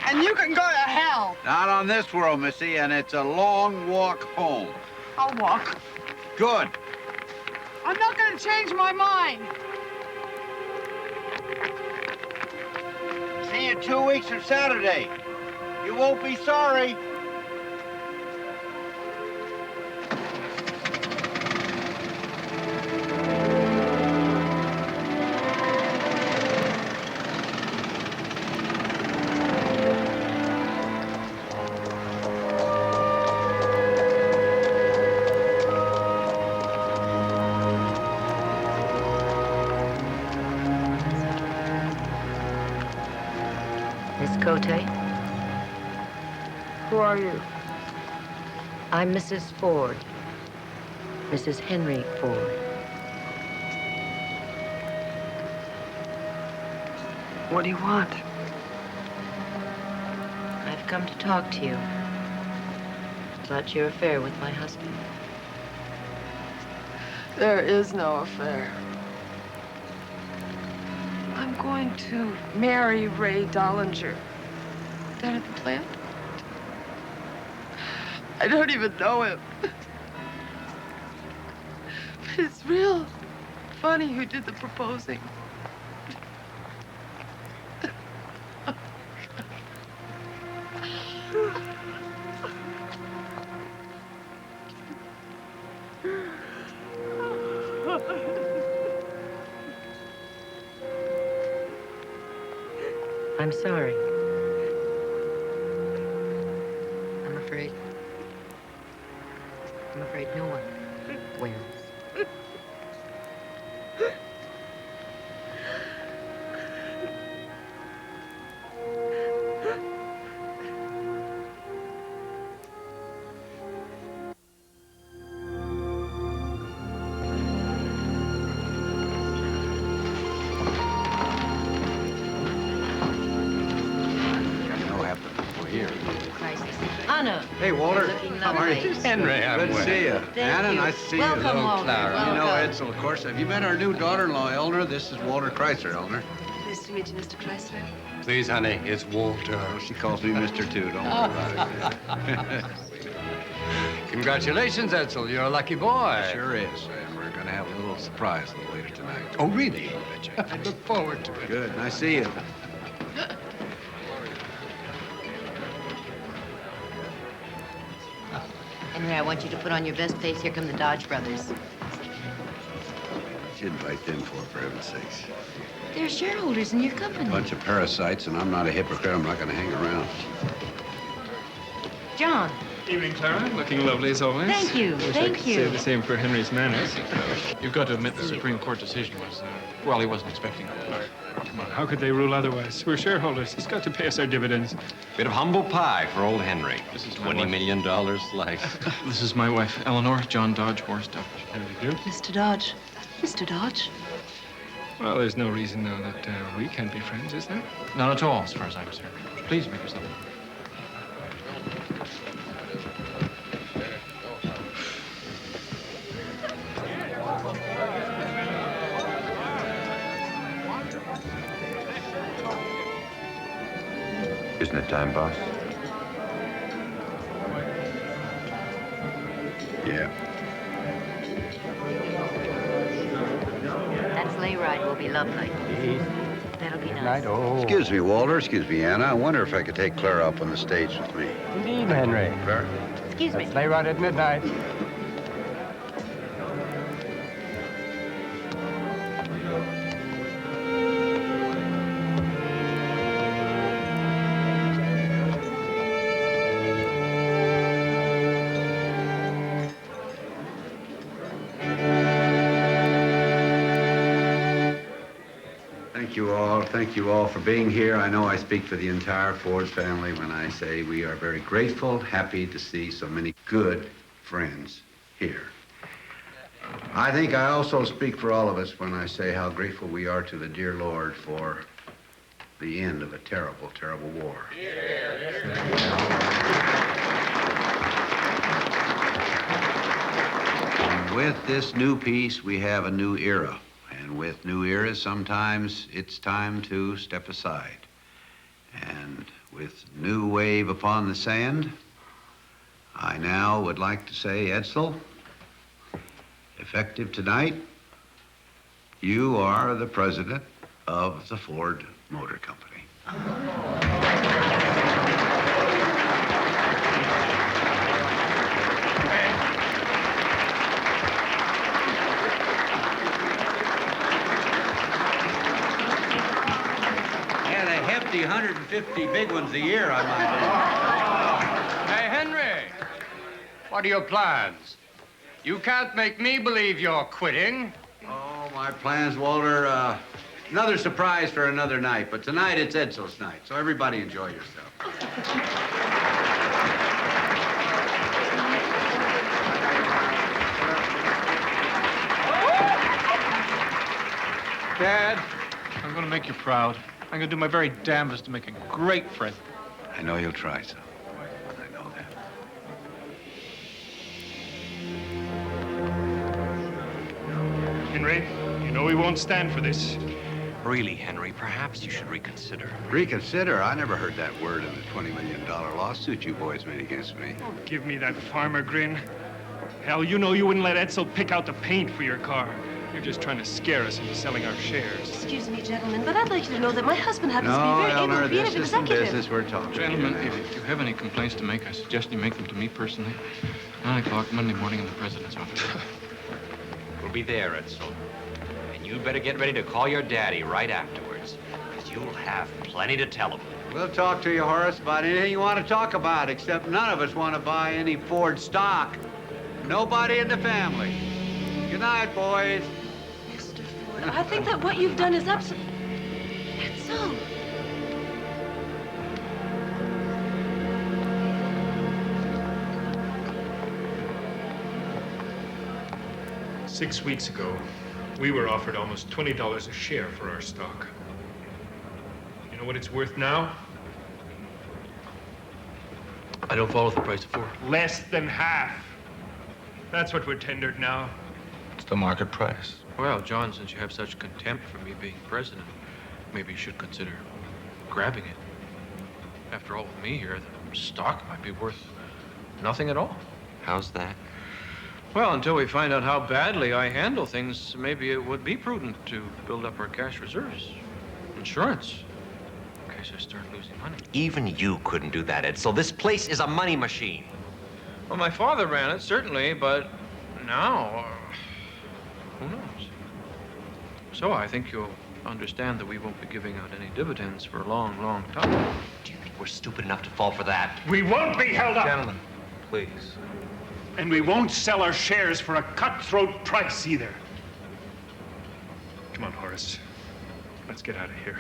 And you can go to hell. Not on this world, Missy, and it's a long walk home. I'll walk. Good. I'm not going to change my mind. See you 2 weeks from Saturday. You won't be sorry. Who are you? I'm Mrs. Ford. Mrs. Henry Ford. What do you want? I've come to talk to you about your affair with my husband. There is no affair. I'm going to marry Ray Dollinger. Down at the plant? I don't even know him. But it's real funny who did the proposing. I'm sorry. I'm afraid no one wins. Hey, Walter. How are you? Henry, I'm Good to see you. Anna, nice to see Welcome, you. Walter. Clara. You know Edsel, of course. Have you met our new daughter-in-law, Eleanor? This is Walter Chrysler, Eleanor. Nice to meet you, Mr. Chrysler. Please, honey, it's Walter. Oh, she calls me Mr. too. Don't worry about it. Congratulations, Edsel. You're a lucky boy. Sure is. And we're going to have a little surprise a little later tonight. Oh, really? I look forward to it. Good. Nice to see you. Henry, I want you to put on your best face. Here come the Dodge brothers. What you invite them for heaven's sakes? They're shareholders in your company. Bunch of parasites, and I'm not a hypocrite. I'm not going to hang around. John. Evening, Clara. Looking lovely as always. Thank you. Wish I Thank could you. say the same for Henry's manners. You've got to admit the Supreme Court decision was, well, he wasn't expecting it. Come on, how could they rule otherwise? We're shareholders. He's got to pay us our dividends. Bit of humble pie for old Henry. This is $20 million slice. This is my wife, Eleanor, John Dodge, Horace Dodge. How do you do? Mr. Dodge. Mr. Dodge. Well, there's no reason, though, that we can't be friends, is there? Not at all, as far as I'm concerned. Please make yourself. Isn't it time, boss? Yeah. That sleigh ride will be lovely. That'll be nice. Excuse me, Walter. Excuse me, Anna. I wonder if I could take Clara up on the stage with me. Indeed, Henry. Clara? Excuse me. Sleigh ride at midnight. Thank you all for being here. I know I speak for the entire Ford family when I say we are very grateful, happy to see so many good friends here. I think I also speak for all of us when I say how grateful we are to the dear Lord for the end of a terrible, terrible war. And with this new peace, we have a new era. And with new eras, sometimes it's time to step aside. And with new wave upon the sand, I now would like to say, Edsel, effective tonight, you are the president of the Ford Motor Company. And a hefty 150 big ones a year, I might add. Hey, Henry, what are your plans? You can't make me believe you're quitting. Oh, my plans, Walter, another surprise for another night, but tonight it's Edsel's night, so everybody enjoy yourself. Dad, I'm going to make you proud. I'm going to do my very damnedest to make a great friend. I know you'll try, son. I know that. Henry, you know we won't stand for this. Really, Henry, perhaps you should reconsider. Reconsider? I never heard that word in the $20 million lawsuit you boys made against me. Oh, give me that farmer grin. Hell, you know you wouldn't let Edsel pick out the paint for your car. You're just trying to scare us into selling our shares. Excuse me, gentlemen, but I'd like you to know that my husband happens to be No, a very Eleanor, able this creative isn't executive. business we're talking. Gentlemen, if you have any complaints to make, I suggest you make them to me personally. 9 o'clock Monday morning in the president's office. We'll be there, Edsel. And you'd better get ready to call your daddy right afterwards, because you'll have plenty to tell him. We'll talk to you, Horace, about anything you want to talk about, except none of us want to buy any Ford stock. Nobody in the family. Good night, boys. Mr. Ford, I think that what you've done is absolutely... That's so. Six weeks ago, we were offered almost $20 a share for our stock. You know what it's worth now? I don't follow the price of Ford. Less than half. That's what we're tendered now. It's the market price. Well, John, since you have such contempt for me being president, maybe you should consider grabbing it. After all, with me here, the stock might be worth nothing at all. How's that? Well, until we find out how badly I handle things, maybe it would be prudent to build up our cash reserves. Insurance, in case I start losing money. Even you couldn't do that, Edsel. This place is a money machine. Well, my father ran it, certainly, but now, who knows? So I think you'll understand that we won't be giving out any dividends for a long, long time. Do you think we're stupid enough to fall for that? We won't be held up. Gentlemen, please. And we won't sell our shares for a cutthroat price either. Come on, Horace. Let's get out of here.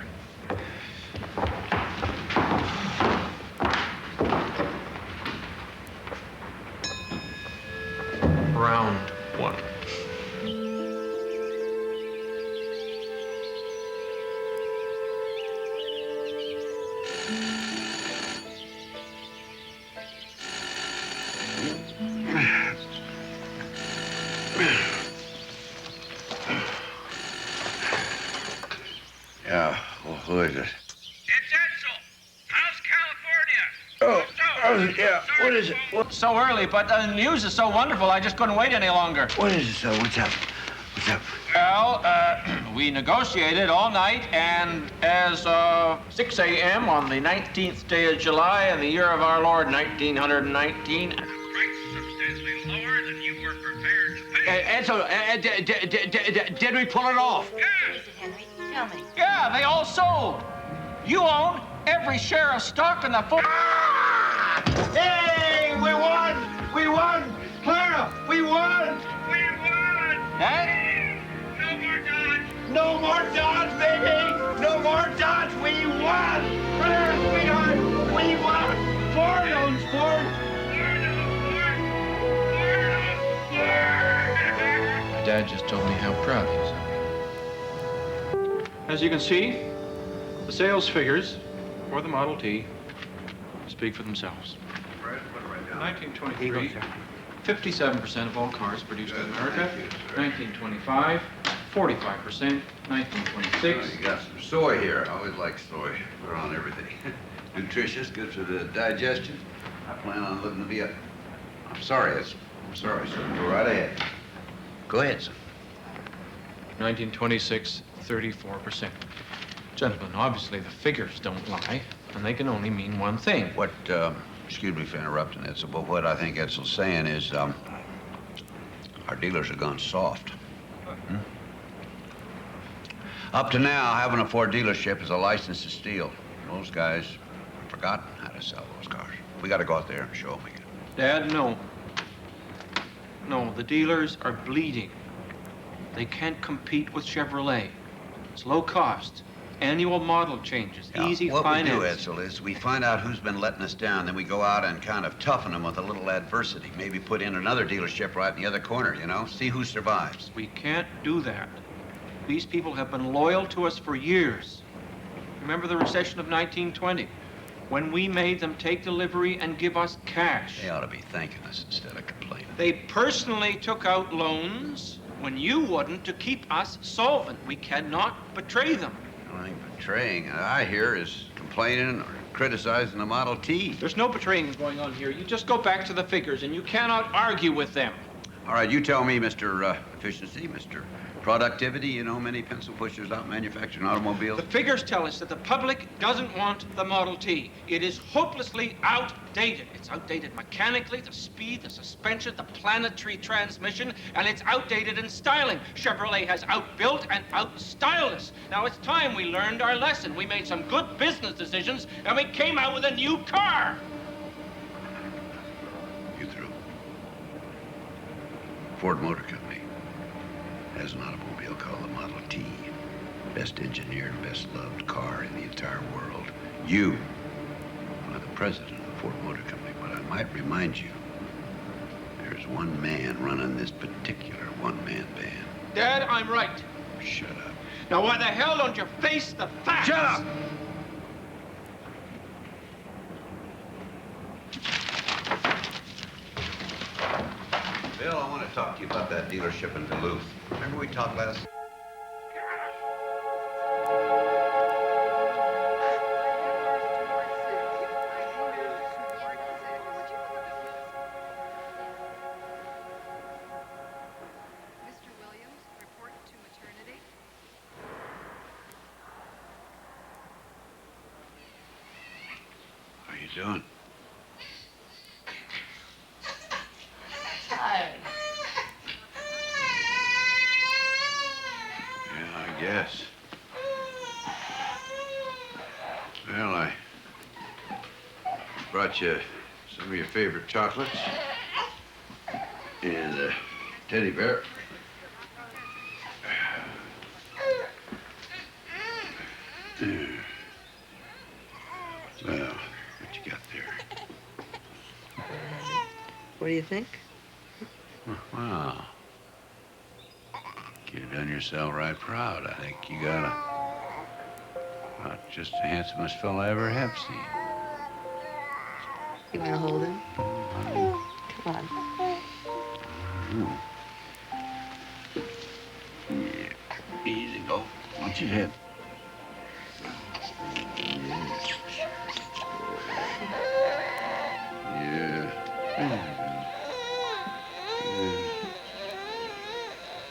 Round one. Yeah, well, who is it? It's Edsel. How's California? Yeah, what is it? So early, but the news is so wonderful, I just couldn't wait any longer. What is it, sir? What's up? What's up? Well, we negotiated all night, and as 6 a.m. on the 19th day of July in the year of our Lord, 1919... Price substantially lower than you were prepared to pay. Edsel, did we pull it off? Henry, tell me. Yeah, they all sold. You own every share of stock in the Ford. Hey, we won! We won! Clara, we won! We won! Huh? No more Dodge! No more Dodge, baby! No more Dodge! We won! Clara, sweetheart, we won! Ford owns Ford! Dad just told me how proud he is of me. As you can see, The sales figures for the Model T speak for themselves. 1923, 57% of all cars produced in America. 1925, 45%. 1926. You got some soy here. I always like soy. Put it on everything. Nutritious, good for the digestion. I plan on living to be a... I'm sorry, sir. Go right ahead. Go ahead, sir. 1926, 34%. Gentlemen, obviously the figures don't lie, and they can only mean one thing. What, excuse me for interrupting, Edsel, but what I think Edsel's saying is, our dealers have gone soft. Hmm? Up to now, having a Ford dealership is a license to steal. Those guys have forgotten how to sell those cars. We got to go out there and show them again. Dad, no. No, the dealers are bleeding. They can't compete with Chevrolet. It's low cost. Annual model changes, easy finance. What we do, Edsel, is we find out who's been letting us down, then we go out and kind of toughen them with a little adversity. Maybe put in another dealership right in the other corner, you know? See who survives. We can't do that. These people have been loyal to us for years. Remember the recession of 1920? When we made them take delivery and give us cash. They ought to be thanking us instead of complaining. They personally took out loans when you wouldn't to keep us solvent. We cannot betray them. I ain't betraying. I hear is complaining or criticizing the Model T. There's no betraying going on here. You just go back to the figures, and you cannot argue with them. All right, you tell me, Mr. Efficiency, Mr. Productivity, you know many pencil pushers out manufacturing automobiles? The figures tell us that the public doesn't want the Model T. It is hopelessly outdated. It's outdated mechanically, the speed, the suspension, the planetary transmission, and it's outdated in styling. Chevrolet has outbuilt and outstyled us. Now it's time we learned our lesson. We made some good business decisions, and we came out with a new car. You through? Ford Motor Company has an automobile called the Model T. Best engineered, best loved car in the entire world. You are the president of the Ford Motor Company, but I might remind you, there's one man running this particular one-man band. Dad, I'm right. Shut up. Now why the hell don't you face the facts? Shut up! Bill, I want to talk to you about that dealership in Duluth. Remember we talked last... Mr. Williams, report to maternity. How you doing? Tired. Yeah, I guess. Well, I brought you some of your favorite chocolates and a teddy bear. Well, what you got there? What do you think? Wow. You've done yourself right proud. I think you got about just the handsomest fella I ever have seen. You want to hold him? Come on. Yeah. Easy, go. Watch your head. Yeah.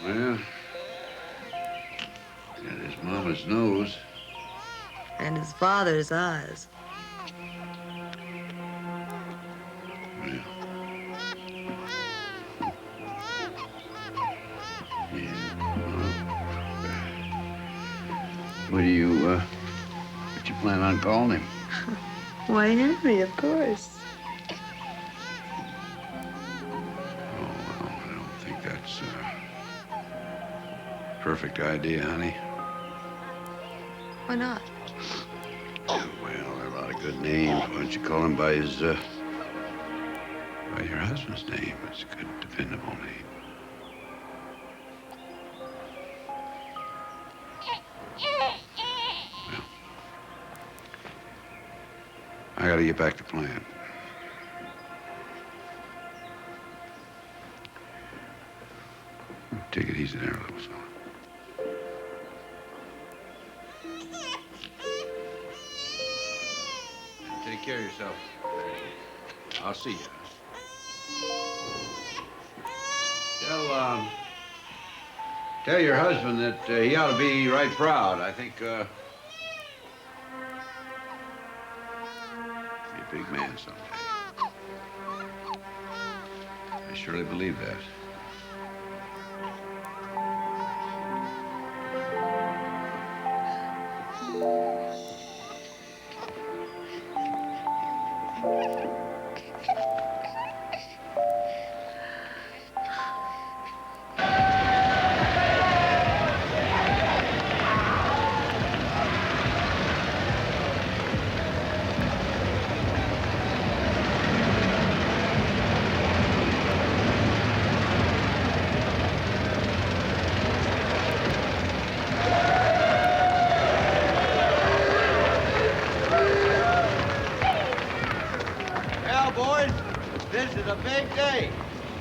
Well, got his mama's nose. And his father's eyes. What you plan on calling him? Why, Henry, of course. I don't think that's a perfect idea, honey. Why not? Well, there are a lot of good names. Why don't you call him by his, by your husband's name? It's a good, dependable name. I gotta get back to plant. Take it easy there, little fella. Take care of yourself. I'll see you. Tell your husband that he ought to be right proud. I think, be a big man someday. I surely believe that.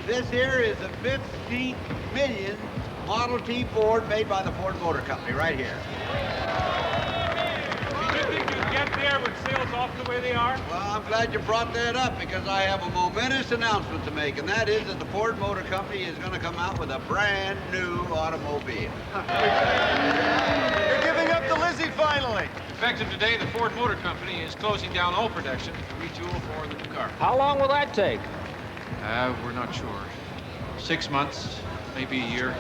This here is a 15 million Model T Ford made by the Ford Motor Company right here. Did you think you'd get there with sales off the way they are? Well, I'm glad you brought that up because I have a momentous announcement to make, and that is that the Ford Motor Company is going to come out with a brand new automobile. You're giving up the Lizzie finally. Effective today, the Ford Motor Company is closing down all production to retool for the new car. How long will that take? We're not sure. 6 months, maybe a year.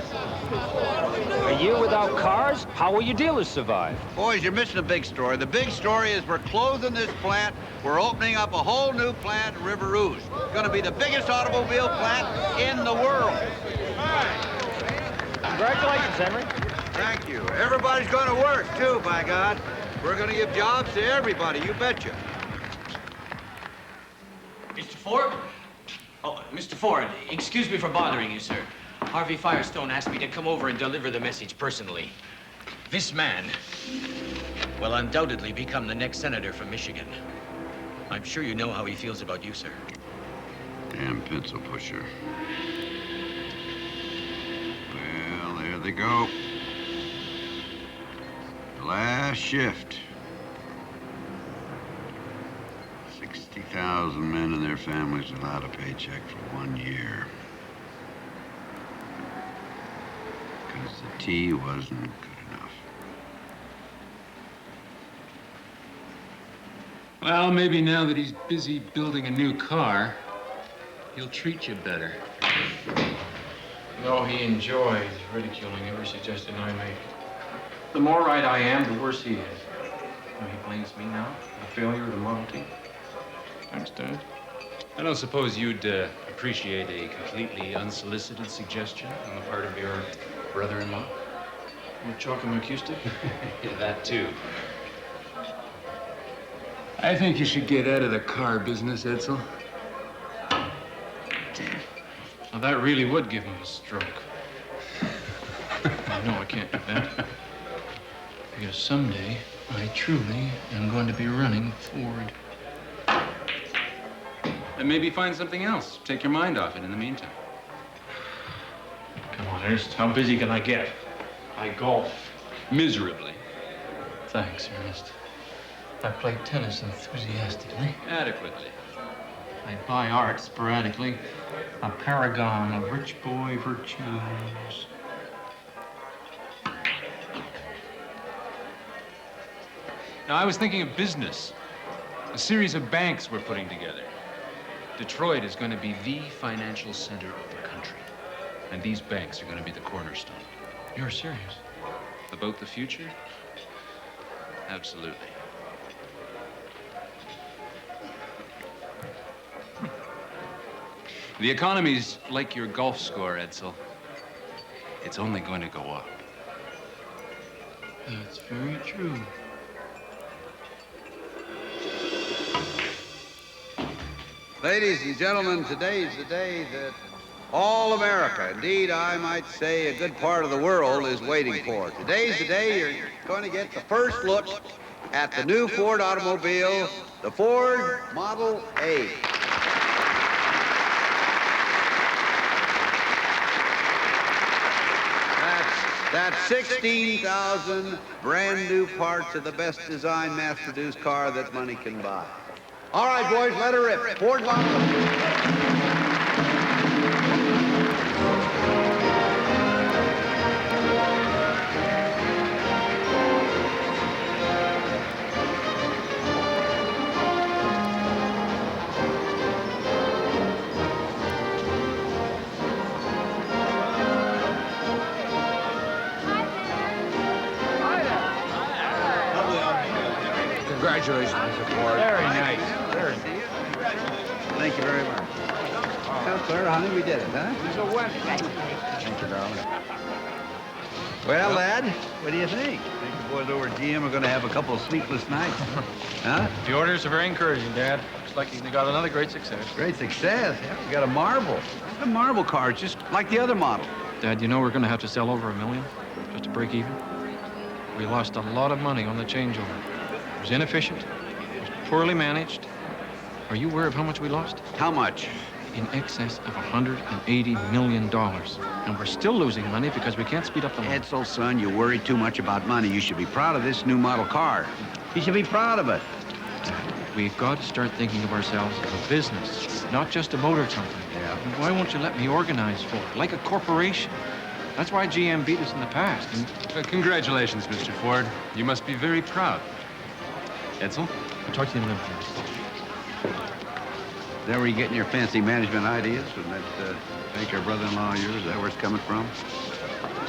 A year without cars? How will your dealers survive? Boys, you're missing a big story. The big story is we're closing this plant. We're opening up a whole new plant in River Rouge. It's going to be the biggest automobile plant in the world. Congratulations, Henry. Thank you. Everybody's going to work, too, by God. We're going to give jobs to everybody, you betcha. Mr. Ford? Oh, Mr. Ford, excuse me for bothering you, sir. Harvey Firestone asked me to come over and deliver the message personally. This man will undoubtedly become the next senator from Michigan. I'm sure you know how he feels about you, sir. Damn pencil pusher. Well, there they go. Last shift. 60,000 men and their families without a paycheck for 1 year. Because the tea wasn't good enough. Well, maybe now that he's busy building a new car, he'll treat you better. No, he enjoys ridiculing every suggestion I make. The more right I am, the worse he is. Oh, he blames me now for the failure of the Model T. Thanks, Dad. I don't suppose you'd appreciate a completely unsolicited suggestion on the part of your brother-in-law? More chalk in my cue stick? Yeah, that too. I think you should get out of the car business, Edsel. Now, that really would give him a stroke. No, I can't do that. Because someday, I truly am going to be running Ford. And maybe find something else. Take your mind off it in the meantime. Come on, Ernest. How busy can I get? I golf. Miserably. Thanks, Ernest. I play tennis enthusiastically. Adequately. I buy art sporadically. A paragon of rich boy virtues. Now, I was thinking of business. A series of banks we're putting together. Detroit is going to be the financial center of the country. And these banks are going to be the cornerstone. You're serious? About the future? Absolutely. The economy's like your golf score, Edsel. It's only going to go up. That's very true. Ladies and gentlemen, today is the day that all America, indeed I might say a good part of the world, is waiting for. Today's the day you're going to get the first look at the new Ford automobile the Ford Model A. That's 16,000 brand new parts of the best designed, mass-produced car that money can buy. All right, boys, let her rip. Ford Model. Congratulations, Mr. Ford. Very nice. Very Thank you very much. Well, Claire, honey, we did it, huh? He's a winner. Thank you, darling. Well, lad, what do you think? Think the boys over at GM are going to have a couple of sleepless nights? Huh? The orders are very encouraging, Dad. Looks like you got another great success. Great success. Yeah, we got a marble. A marble car, just like the other model. Dad, you know we're going to have to sell over $1 million just to break even? We lost a lot of money on the changeover. It was inefficient. It was poorly managed. Are you aware of how much we lost? How much? In excess of $180 million. And we're still losing money because we can't speed up the line. Edsel, son, you worry too much about money. You should be proud of this new model car. You should be proud of it. We've got to start thinking of ourselves as a business, not just a motor company. Yeah. Why won't you let me organize for it, like a corporation? That's why GM beat us in the past. Congratulations, Mr. Ford. You must be very proud. Edsel? I'll talk to you in a minute. Is that where you getting your fancy management ideas from that banker brother-in-law of yours? Is that where it's coming from?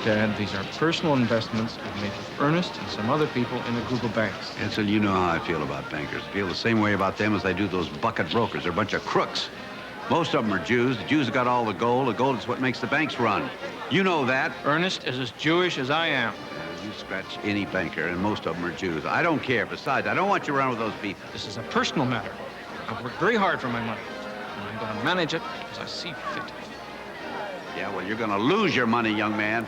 Dad, these are personal investments we've made with Ernest and some other people in a group of banks. Edsel, you know how I feel about bankers. I feel the same way about them as I do those bucket brokers. They're a bunch of crooks. Most of them are Jews. The Jews have got all the gold. The gold is what makes the banks run. You know that. Ernest is as Jewish as I am. You scratch any banker, and most of them are Jews. I don't care. Besides, I don't want you around with those people. This is a personal matter. I've worked very hard for my money, and I'm going to manage it as I see fit. Yeah, well, you're going to lose your money, young man.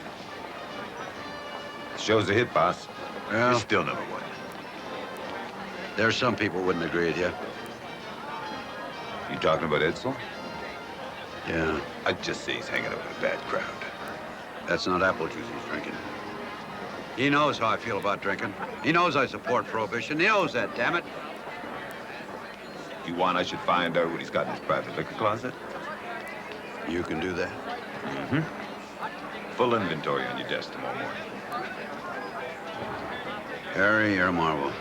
Show's a hit, boss. Well, You're still number one. There's some people wouldn't agree with you. You talking about Edsel? Yeah. I'd just say he's hanging out with a bad crowd. That's not apple juice he's drinking. He knows how I feel about drinking. He knows I support prohibition. He knows that, damn it. You want I should find out what he's got in his private liquor closet? You can do that. Mm-hmm. Full inventory on your desk tomorrow morning. Harry, you're a marvel.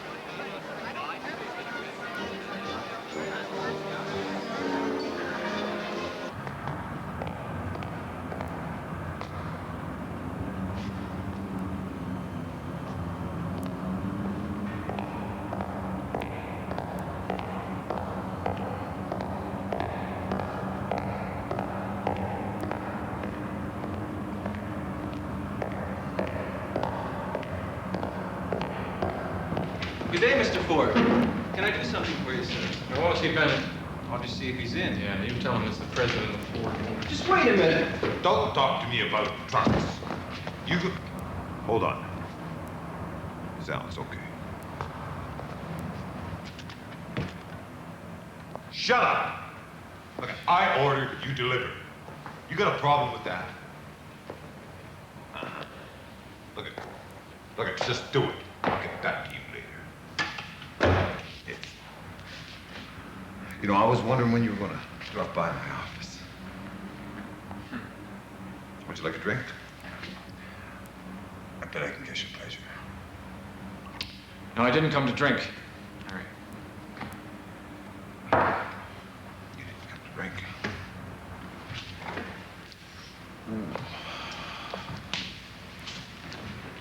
Good day, Mr. Ford. Can I do something for you, sir? I want to see Bennett. I'll just see if he's in. Yeah, you tell him it's the president of Ford. Just wait a minute. Don't talk to me about trucks. You go... Hold on. Sounds okay. Shut up! Look, I ordered, you delivered. You got a problem with that? Look at, just do it. I'll get back to you later. You know, I was wondering when you were gonna drop by my office. Would you like a drink? I bet I can get you pleasure. No, I didn't come to drink. Harry. You didn't come to drink.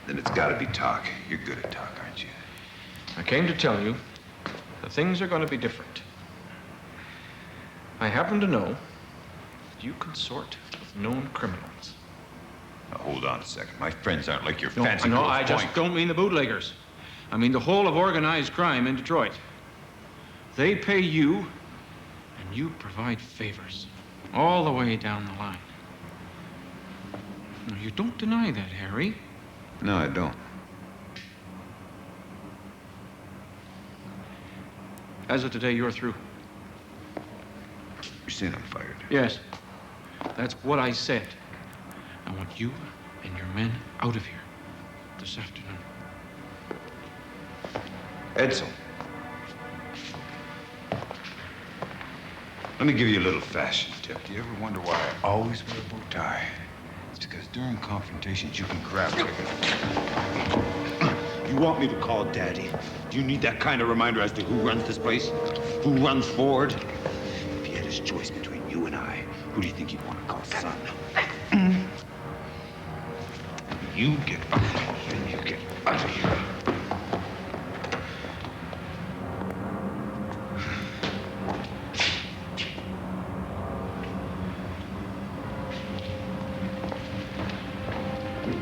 Then it's gotta be talk. You're good at talk, aren't you? I came to tell you that things are going to be different. I happen to know that you consort with known criminals. Now, hold on a second. My friends aren't like your No, fancy no, Grosse I just Pointe. don't mean the bootleggers. I mean the whole of organized crime in Detroit. They pay you, and you provide favors all the way down the line. Now, you don't deny that, Harry. No, I don't. As of today, you're through. You're saying I'm fired? Yes. That's what I said. I want you and your men out of here this afternoon. Edsel. Let me give you a little fashion tip. Do you ever wonder why I always wear a bow tie? It's because during confrontations, you can grab it. You want me to call Daddy? Do you need that kind of reminder as to who runs this place? Who runs Ford? If he had his choice between you and I, who do you think he'd want to call son? You get out of here. You get out of here.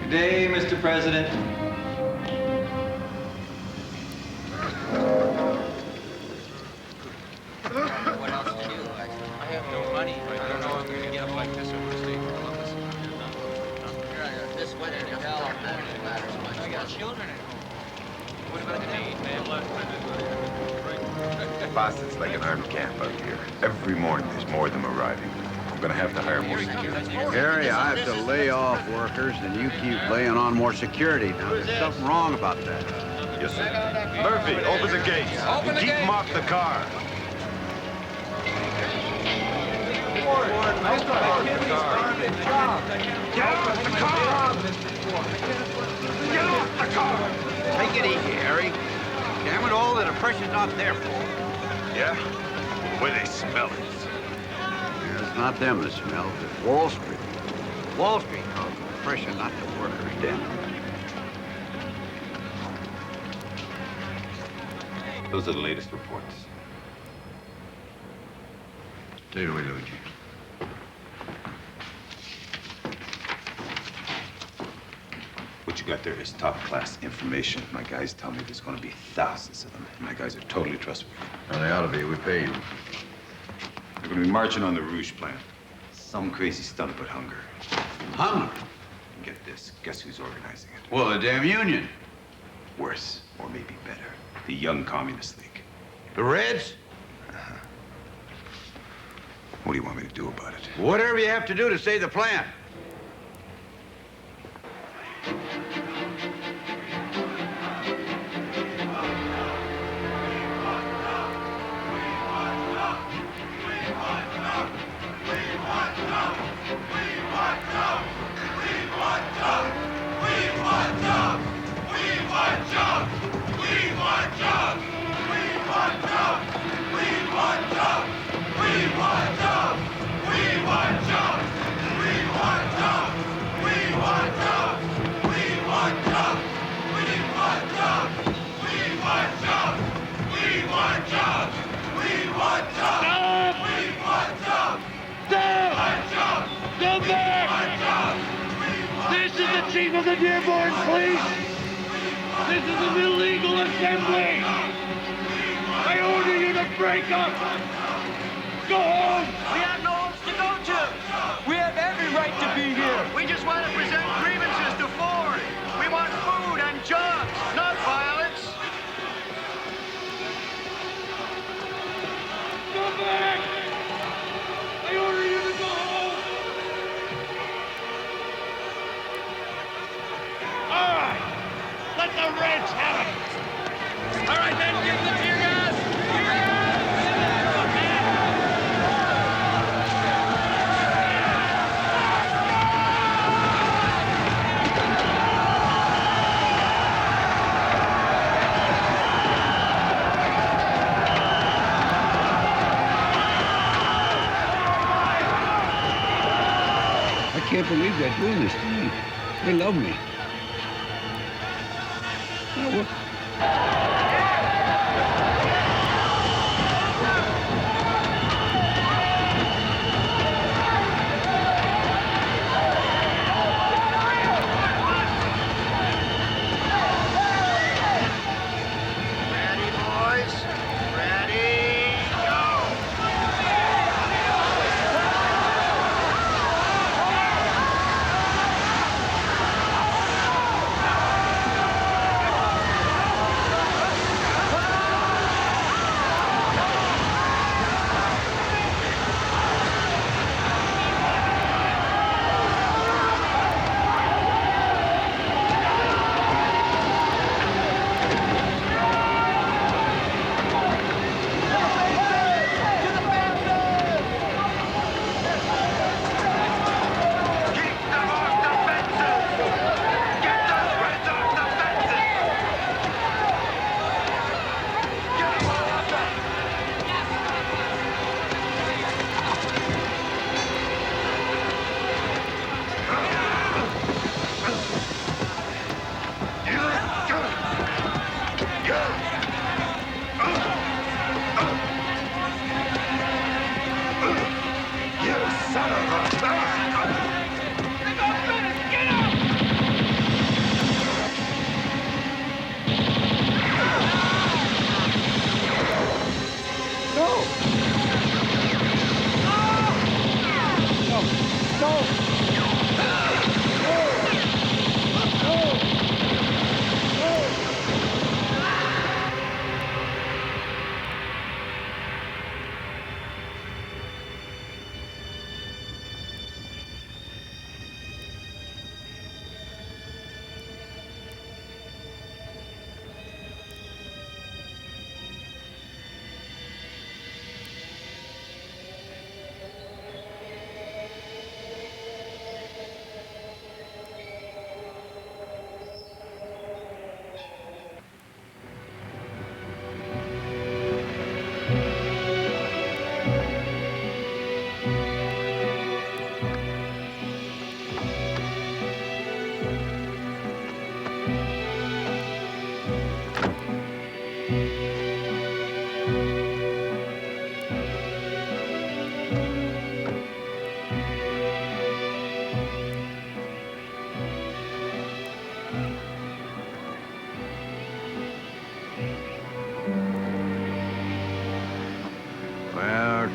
Good day, Mr. President. What else to do? I have no money. I don't know I'm going to get up like this overseas. This weather, you tell our family matters much. I got children at home. What about me? Boss, it's like an armed camp out here. Every morning there's more of them arriving. I'm gonna have to hire more security. Gary, I have to lay off workers, and you keep laying on more security. Now, there's something wrong about that. Yes, sir. Murphy, open the gates. Open the Keep them gates. off the car. Get off the car! Get off the car! Take it easy, Harry. Damn it all, the depression's not their fault. Yeah? Where they smell it. It's not them that smell, it's Wall Street. Wall Street caused the depression, not the workers, damn it. Those are the latest reports. Take it away, Luigi. What you got there is top-class information. My guys tell me there's going to be thousands of them. My guys are totally trustworthy. Well, they ought to be. We pay you. They're going to be marching on the Rouge plant. Some crazy stunt about hunger. Hunger? And get this. Guess who's organizing it? Well, the damn union. Worse, or maybe better. The Young Communist League. The Reds? What do you want me to do about it? Whatever you have to do to save the plant. Chief of the Dearborn Police! This is an illegal assembly! I order you to break up! Go home! We have no homes to go to! We have every right to be here! We just want to present grievances to Ford! We want food and jobs, not violence! Go back! I order you to go home! All right, let the Reds have it. All right, then, give them tear gas. Tear I can't believe they're doing this to me. They love me.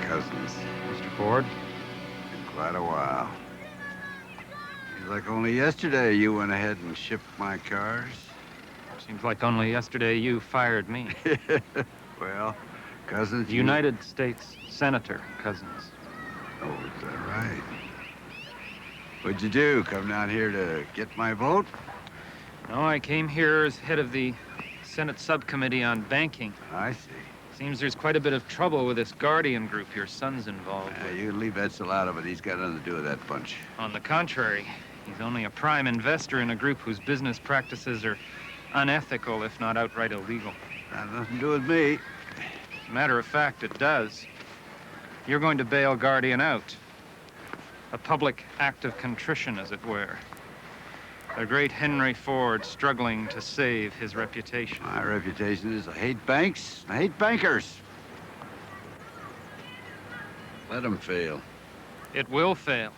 Cousins. Mr. Ford? Been quite a while. Seems like only yesterday you went ahead and shipped my cars. Seems like only yesterday you fired me. Well, Cousins... United States Senator Cousins. Oh, is that right? What'd you do? Come down here to get my vote? No, I came here as head of the Senate Subcommittee on Banking. I see. Seems there's quite a bit of trouble with this Guardian group your son's involved with. You leave Edsel out of it. He's got nothing to do with that bunch. On the contrary, he's only a prime investor in a group whose business practices are unethical, if not outright illegal. Got nothing to do with me. As a matter of fact, it does. You're going to bail Guardian out. A public act of contrition, as it were. The great Henry Ford struggling to save his reputation. My reputation is I hate banks, I hate bankers. Let them fail. It will fail.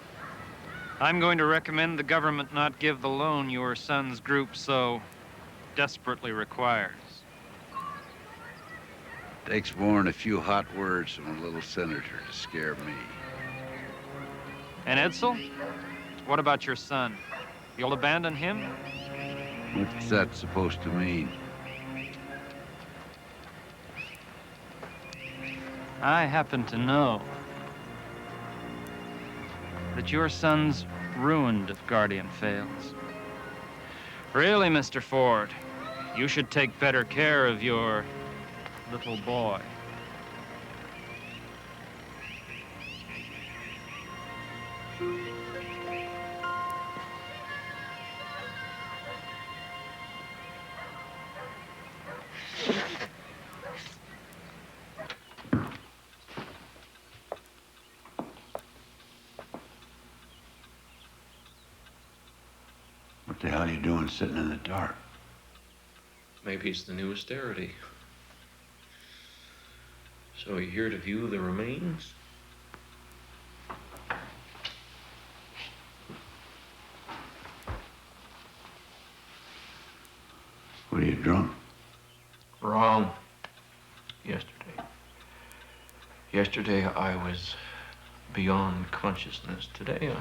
I'm going to recommend the government not give the loan your son's group so desperately requires. Takes more than a few hot words from a little senator to scare me. And Edsel? What about your son? You'll abandon him? What's that supposed to mean? I happen to know that your son's ruined if Guardian fails. Really, Mr. Ford, you should take better care of your little boy. What the hell are you doing sitting in the dark? Maybe it's the new austerity. So you're here to view the remains? What are you, drunk? Wrong. Yesterday I was beyond consciousness. Today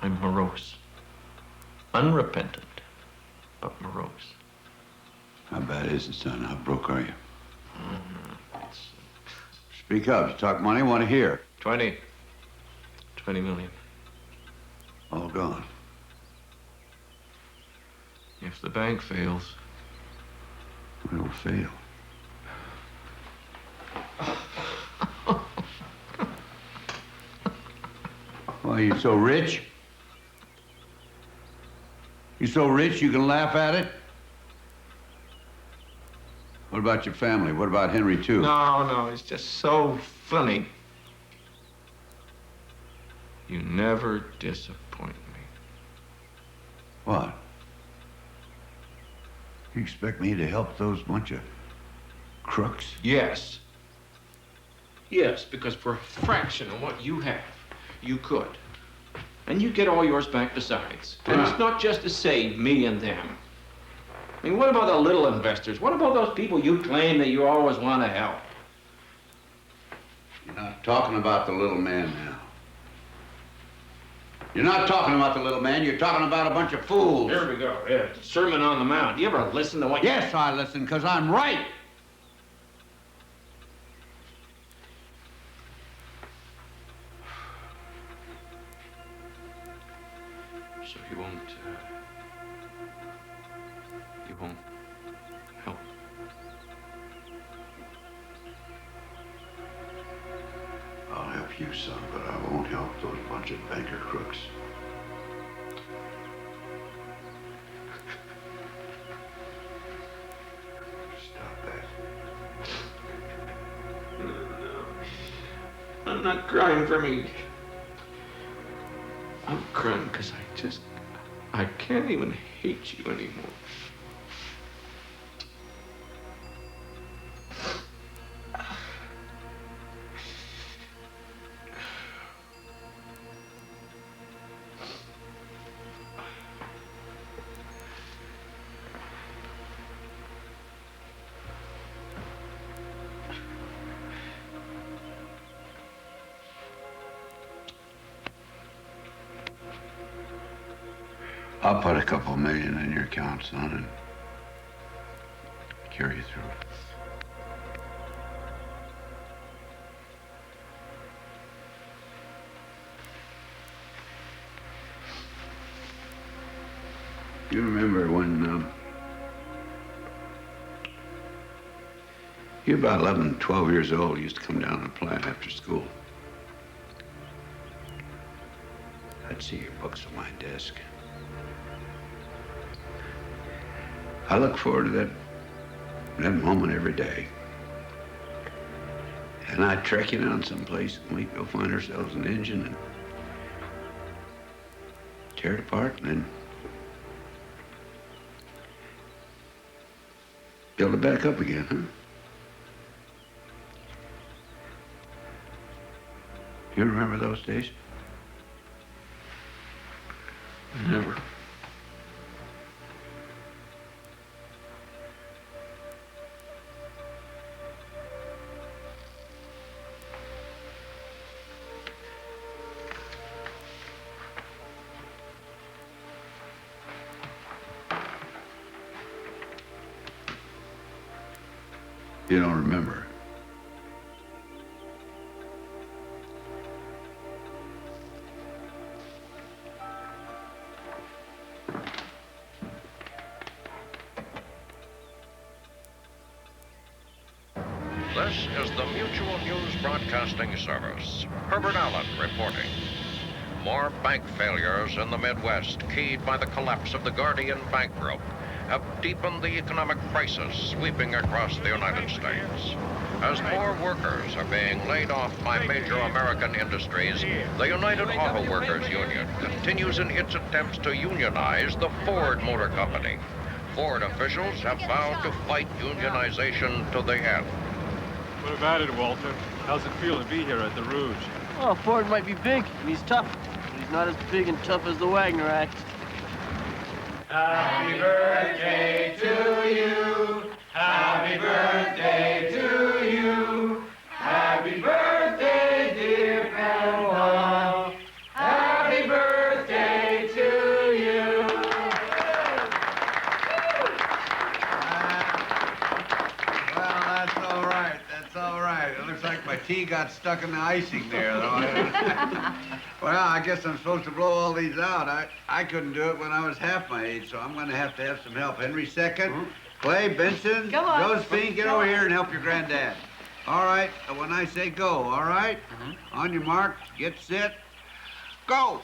I'm morose. Unrepentant, but morose. How bad is it, son? How broke are you? Speak up. You talk money, want to hear. 20 million. All gone. If the bank fails. It'll fail. Why, you so rich? You so rich you can laugh at it? What about your family? What about Henry, too? No, it's just so funny. You never disappoint me. What? You expect me to help those bunch of crooks? Yes. Yes, because for a fraction of what you have, you could. And you get all yours back besides. And it's not just to save me and them. I mean, what about the little investors? What about those people you claim that you always want to help? You're not talking about the little man now. You're not talking about the little man. You're talking about a bunch of fools. There we go. Yeah, Sermon on the Mount. You ever listen to what... Yes, I listen, because I'm right. So you won't help? I'll help you, son, but I won't help those bunch of banker crooks. Stop that. No. I'm not crying for me. I'm crying because I can't even hate you anymore. I'll put a couple million in your account, son, and carry you through. You remember when you were about 11, 12 years old, you used to come down to the plant after school. I'd see your books on my desk. I look forward to that moment every day. And I'd trek you down someplace and we'd go find ourselves an engine and tear it apart and then build it back up again, huh? You remember those days? Never. You don't remember. This is the Mutual News Broadcasting Service. Herbert Allen reporting. More bank failures in the Midwest, keyed by the collapse of the Guardian Bank Group, have deepened the economic crisis sweeping across the United States. As more workers are being laid off by major American industries, the United Auto Workers Union continues in its attempts to unionize the Ford Motor Company. Ford officials have vowed to fight unionization to the end. What about it, Walter? How's it feel to be here at the Rouge? Oh, Ford might be big, and he's tough, but he's not as big and tough as the Wagner Act. Happy birthday to you. Happy birthday to you. Happy birthday, dear Pamela. Happy birthday to you. Well, that's all right. That's all right. It looks like my tea got stuck in the icing there, though. Well, I guess I'm supposed to blow all these out. I couldn't do it when I was half my age, so I'm going to have some help. Henry second, Clay, Benson, Come on. Josephine, get over here and help your granddad. All right, when I say go, all right? On your mark, get set, go!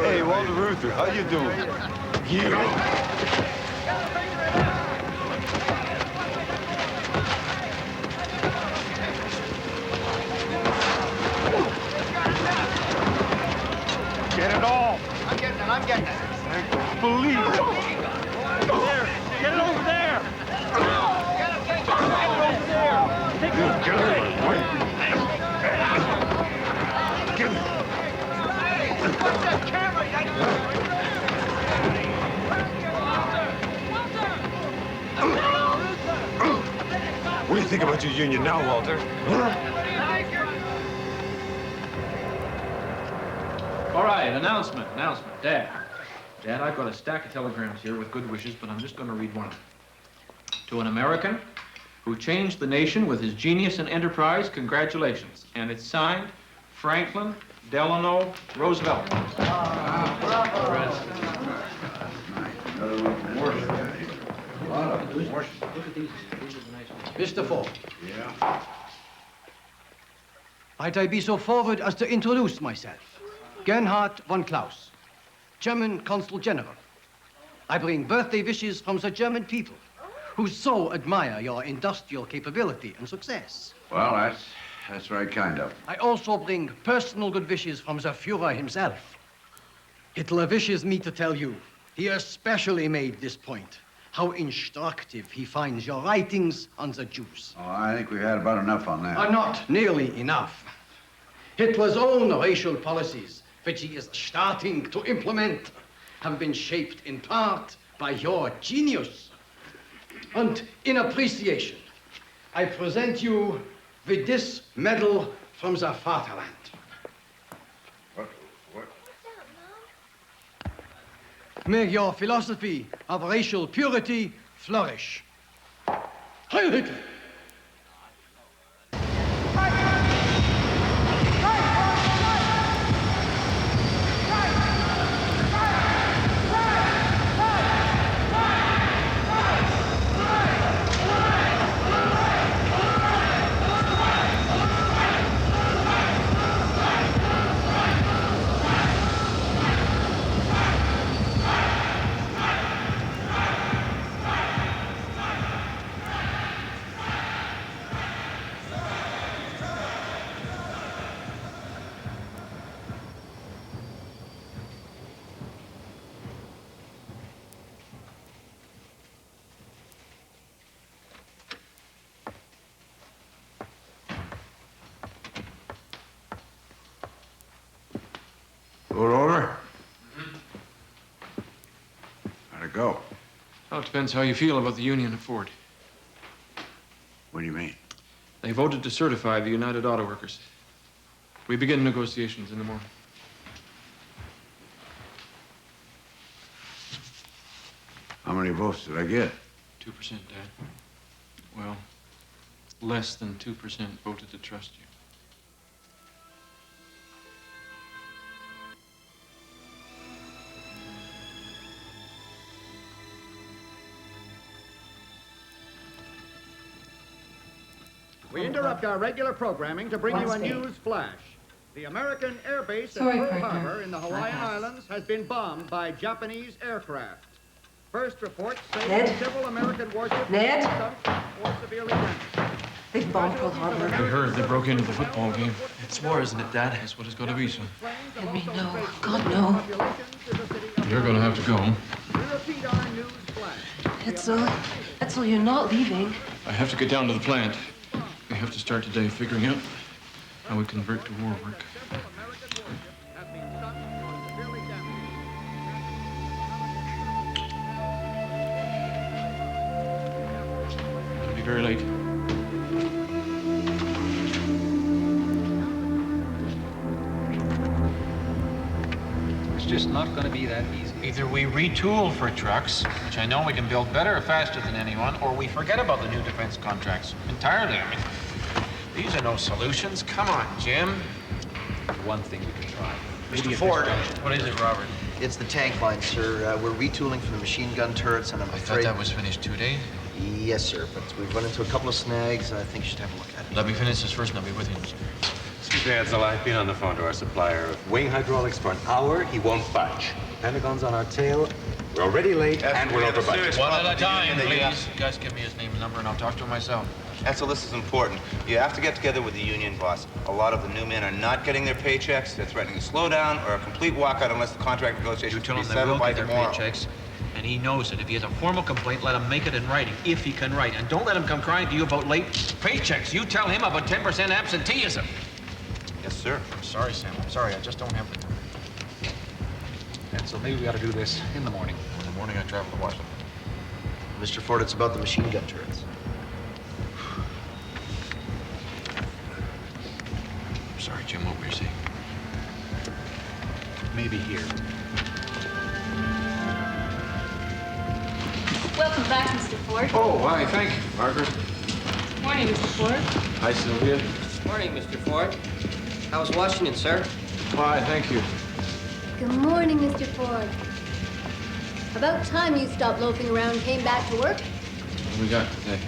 Hey, Walter Ruther, how you doing? Get it all. I'm getting it. I can't believe it. There, get it over there. Get it over there. Take it. Get over it. What's that camera? What do you think about your union now, Walter? All right, announcement. Dad, I've got a stack of telegrams here with good wishes, but I'm just going to read one of them. To an American who changed the nation with his genius and enterprise, congratulations. And it's signed Franklin Delano Roosevelt. Look at these. These are the nice ones. Mr. Ford. Yeah? Might I be so forward as to introduce myself? Gernhard von Klaus, German Consul General. I bring birthday wishes from the German people, who so admire your industrial capability and success. Well, that's very kind of. I also bring personal good wishes from the Führer himself. Hitler wishes me to tell you, he especially made this point, how instructive he finds your writings on the Jews. Oh, I think we've had about enough on that. Not nearly enough. Hitler's own racial policies, which he is starting to implement, have been shaped in part by your genius. And in appreciation, I present you with this medal from the fatherland. What? May your philosophy of racial purity flourish. Heil Hitler! Pull over. How'd it go? Well, it depends how you feel about the union at Ford. What do you mean? They voted to certify the United Auto Workers. We begin negotiations in the morning. How many votes did I get? 2%, Dad. Well, less than 2% voted to trust you. We interrupt our regular programming to bring you a news flash. The American air base at Pearl Harbor in the Hawaiian Islands has been bombed by Japanese aircraft. First reports say that several American warships sunk or severely damaged. They've bombed Pearl Harbor. We heard they broke into the football game. It's war, isn't it, Dad? That's what it's going to be, son. Henry, no. God, no. You're going to have to go. We repeat our news flash. Edsel, you're not leaving. I have to get down to the plant. We have to start today figuring out how we convert to war work. It'll be very late. It's just not going to be that easy. Either we retool for trucks, which I know we can build better or faster than anyone, or we forget about the new defense contracts entirely. I mean, these are no solutions. Come on, Jim. One thing we can try. Mr. Ford, what is it, Robert? It's the tank line, sir. We're retooling for the machine gun turrets, and I'm afraid... I thought that was finished 2 days. Yes, sir, but we've run into a couple of snags, and I think you should have a look at it. Let me finish this first, and I'll be with you. Excuse me, Edsel. I've been on the phone to our supplier of wing hydraulics for an hour. He won't budge. Pentagon's on our tail. We're already late, and we're over budget. One at a time, please. You guys give me his name and number, and I'll talk to him myself. Edsel, this is important. You have to get together with the union boss. A lot of the new men are not getting their paychecks. They're threatening a slowdown or a complete walkout unless the contract negotiations You tell can him be they will settled by get their tomorrow. paychecks, and he knows it. If he has a formal complaint, let him make it in writing, if he can write. And don't let him come crying to you about late paychecks. You tell him about 10% absenteeism. Yes, sir. I'm sorry, Sam. I'm sorry. I just don't have the time. And so maybe we ought to do this in the morning. In the morning, I travel to Washington. Mr. Ford, it's about the machine gun turrets. I'm sorry, Jim. What were you saying? Maybe here. Welcome back, Mr. Ford. Oh, why, thank you, Margaret. Morning, Mr. Ford. Hi, Sylvia. Morning, Mr. Ford. How's Washington, sir? Why, thank you. Good morning, Mr. Ford. About time you stopped loafing around and came back to work. What do we got today?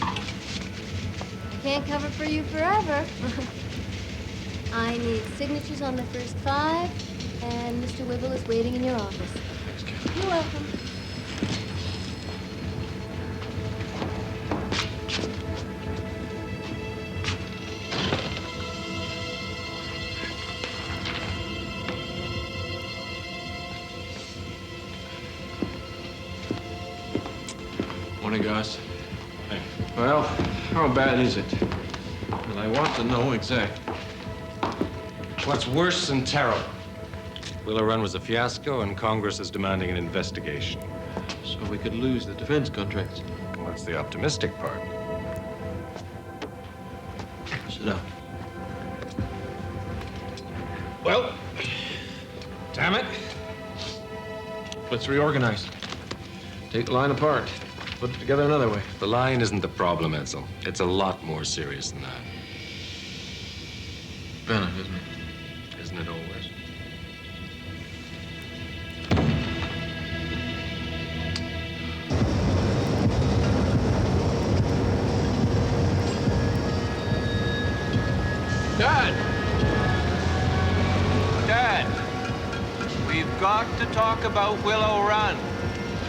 I can't cover for you forever. I need signatures on the first 5, and Mr. Wibble is waiting in your office. Thanks, Karen. You're welcome. Morning, Gus. Well, how bad is it? Well, I want to know exactly. What's worse than terrible? Willow Run was a fiasco, and Congress is demanding an investigation. so we could lose the defense contracts. Well, that's the optimistic part. Sit down. Well, damn it. Let's reorganize. Take the line apart. Put it together another way. The line isn't the problem, Edsel. It's a lot more serious than that. Bennett, isn't it? Isn't it always? Dad! Dad! We've got to talk about Willow Run.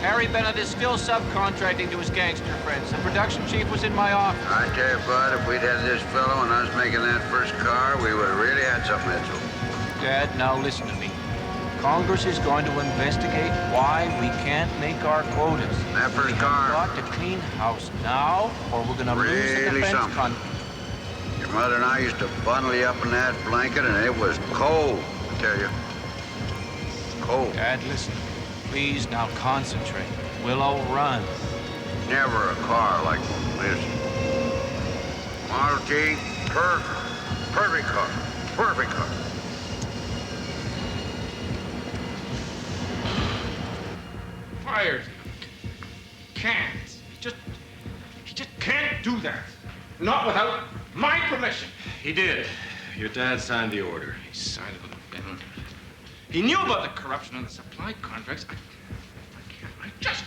Harry Bennett is still subcontracting to his gangster friends. The production chief was in my office. I tell you, Bud, if we'd had this fellow and us making that first car, we would have really had something, Edsel. Dad, now listen to me. Congress is going to investigate why we can't make our quotas. That first car. We've got to clean house now, or we're going to lose the Really defense something. contract. Your mother and I used to bundle you up in that blanket, and it was cold, I tell you. Cold. Dad, listen. Please now concentrate. Willow Run. Never a car like this. Model T, perfect car. Perfect car. Fired. Can't. He just can't do that. Not without my permission. He did. Your dad signed the order. He signed it with a pen. He knew about the corruption on the supply contracts. I just...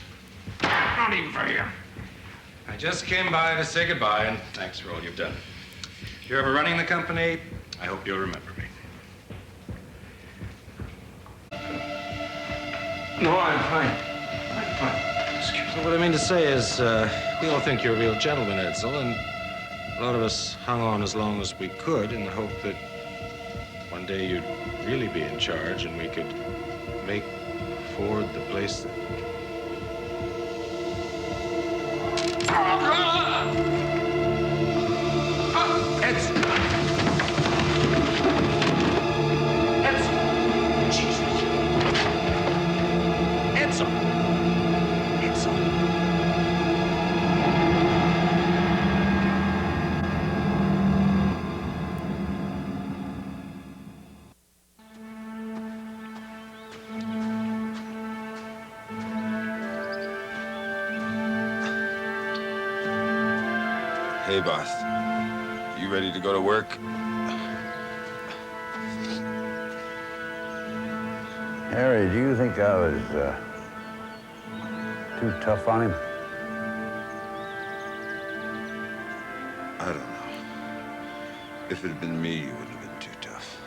Not even for him. I just came by to say goodbye, and thanks for all you've done. If you're ever running the company, I hope you'll remember me. No, I'm fine. I'm fine. Excuse me. So what I mean to say is, we all think you're a real gentleman, Edsel, and a lot of us hung on as long as we could in the hope that one day you'd really be in charge and we could make Ford the place that... Edsel! Edsel! Jesus! Edsel! Edsel! Hey, boss. You ready to go to work? Harry, do you think I was too tough on him? I don't know. If it had been me, you wouldn't have been too tough.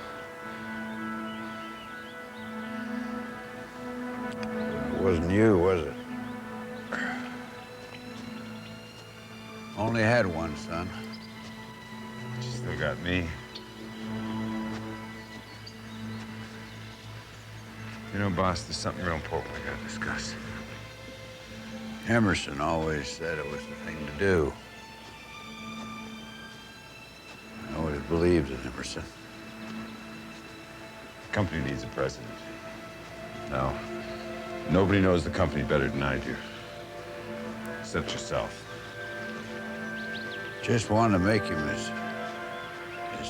It wasn't you, was it? Only had one, son. Still got me. You know, boss, there's something real important we gotta discuss. Emerson always said it was the thing to do. I always believed in Emerson. The company needs a president. No. Nobody knows the company better than I do. Except yourself. Just wanted to make him as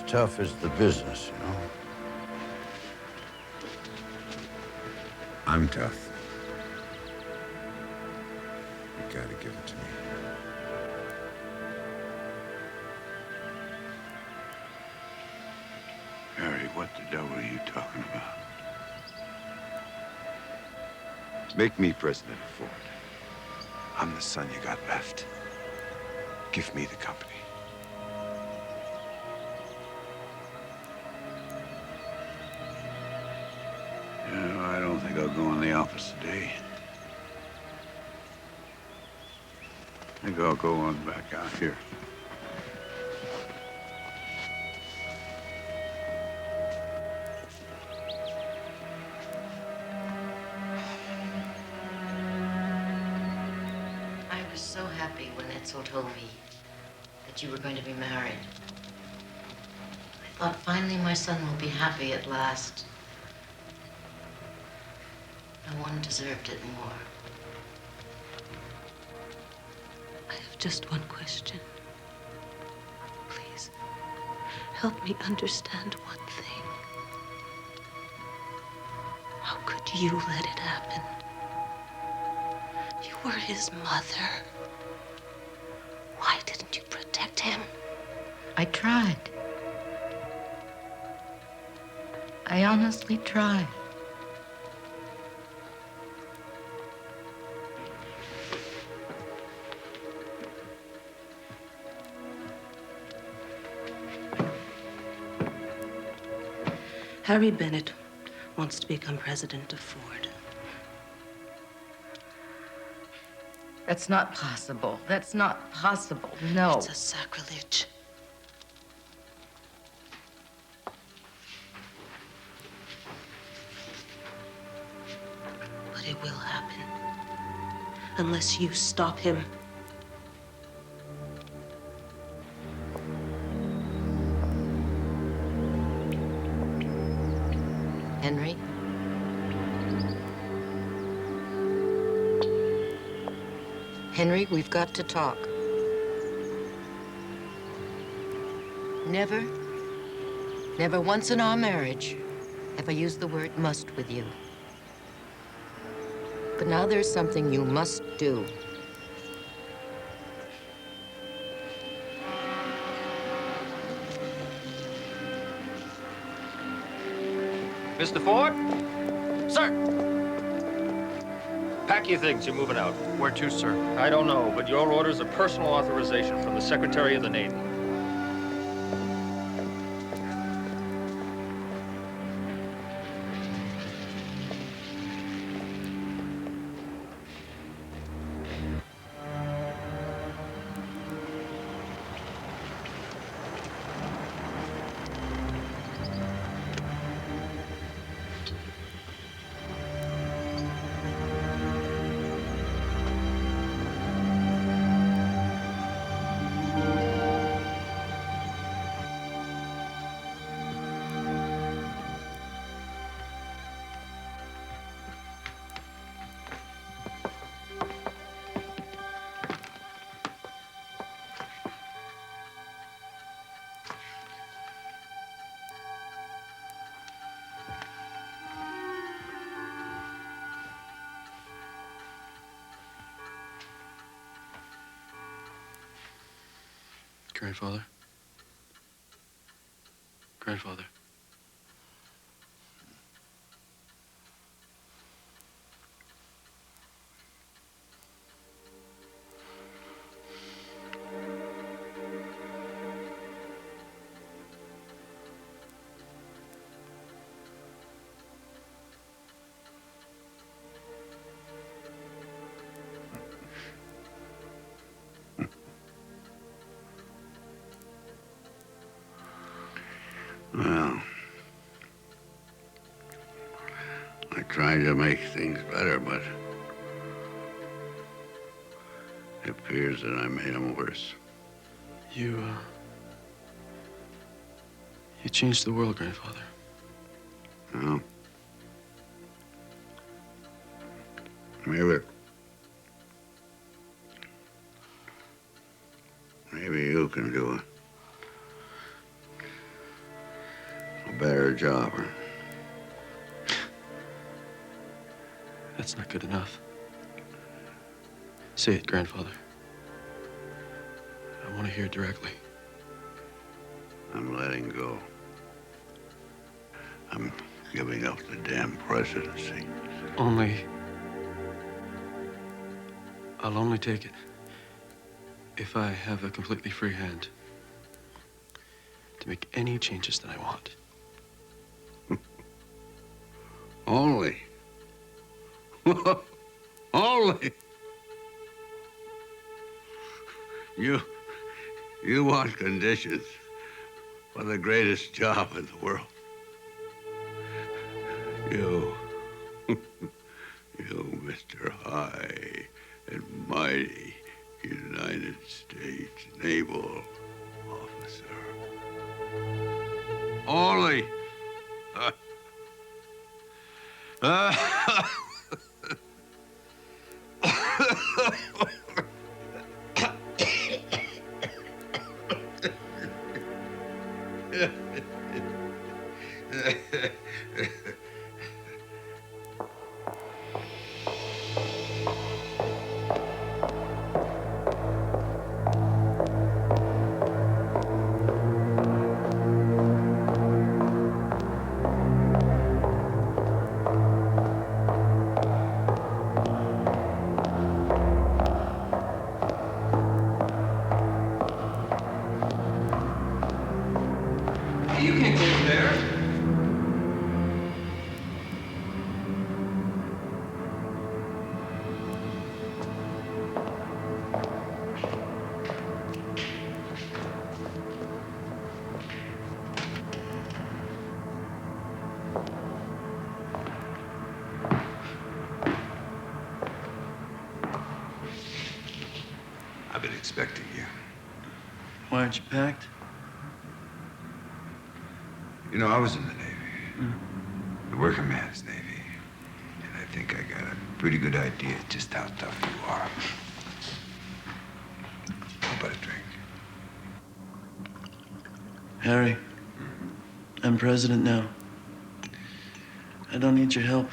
tough as the business, you know? I'm tough. You gotta give it to me. Harry, what the devil are you talking about? Make me president of Ford. I'm the son you got left. Give me the company. You know, I don't think I'll go in the office today. I think I'll go on back out here. I was so happy when Edsel told me that you were going to be married. I thought finally my son will be happy at last. No one deserved it more. I have just one question. Please, help me understand one thing. How could you let it happen? You were his mother. Why didn't you protect him? I tried. I honestly tried. Harry Bennett wants to become president of Ford. That's not possible. That's not possible. No. It's a sacrilege. But it will happen. Unless you stop him. Henry? Henry, we've got to talk. Never once in our marriage have I used the word must with you. But now there's something you must do. Mr. Ford? Sir! Pack your things, you're moving out. Where to, sir? I don't know, but your order's a personal authorization from the Secretary of the Navy. Grandfather? Grandfather? Well, I tried to make things better, but it appears that I made them worse. You changed the world, Grandfather. Well, maybe you can do a better job. That's not good enough. Say it, Grandfather. I want to hear it directly. I'm letting go. I'm giving up the damn presidency. I'll only take it if I have a completely free hand to make any changes that I want. Only. Only. You want conditions for the greatest job in the world. You, Mr. High and Mighty United States Naval Officer. Only. Why aren't you packed? You know, I was in the Navy. The working man's Navy. And I think I got a pretty good idea just how tough you are. How about a drink? Harry, I'm president now. I don't need your help.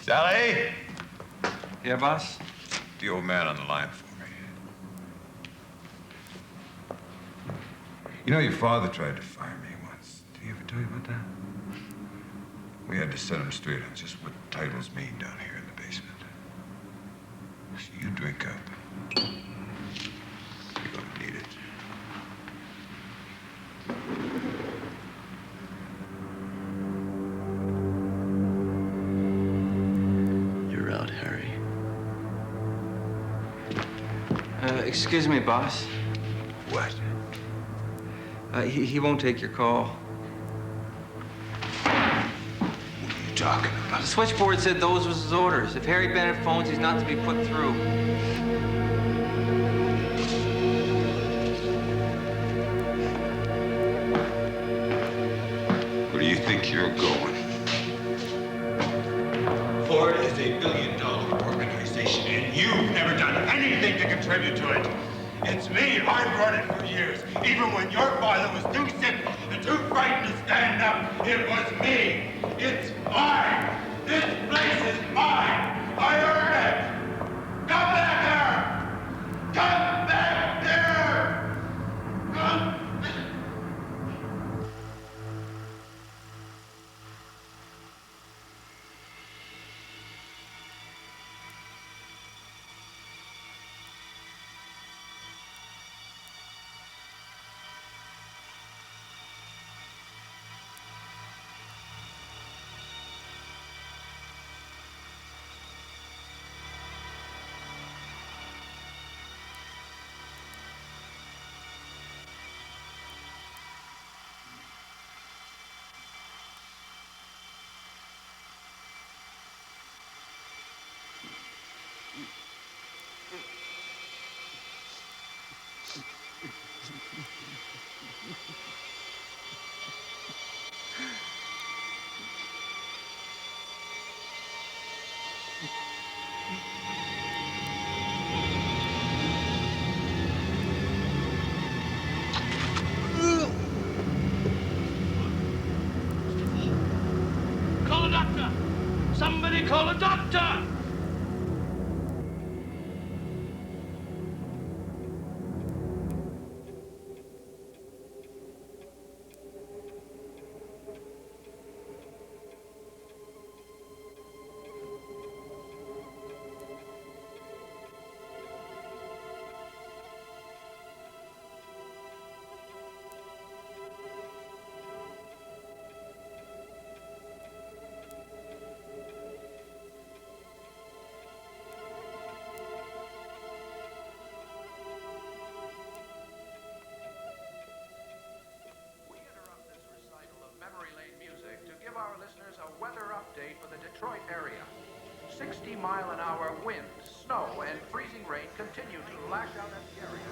Sally? Yeah, boss? The old man on the line for me. You know, your father tried to fire me once. Did he ever tell you about that? We had to set him straight on just what titles mean down here in the basement. So you drink up. You're gonna need it. You're out, Harry. Excuse me, boss. What? He won't take your call. What are you talking about? The switchboard said those was his orders. If Harry Bennett phones, he's not to be put through. Where do you think you're going? Ford is a billion-dollar organization, and you've never done anything to contribute to it. It's me. I've run it for years. Even when your father was too sick and too frightened to stand up, it was me. It's mine. This place is mine. I earned it. Come back here. Come back here. Come. Call a doctor! Somebody call a doctor! Our listeners a weather update for the Detroit area. 60-mile-an-hour winds, snow, and freezing rain continue to lash out at the area.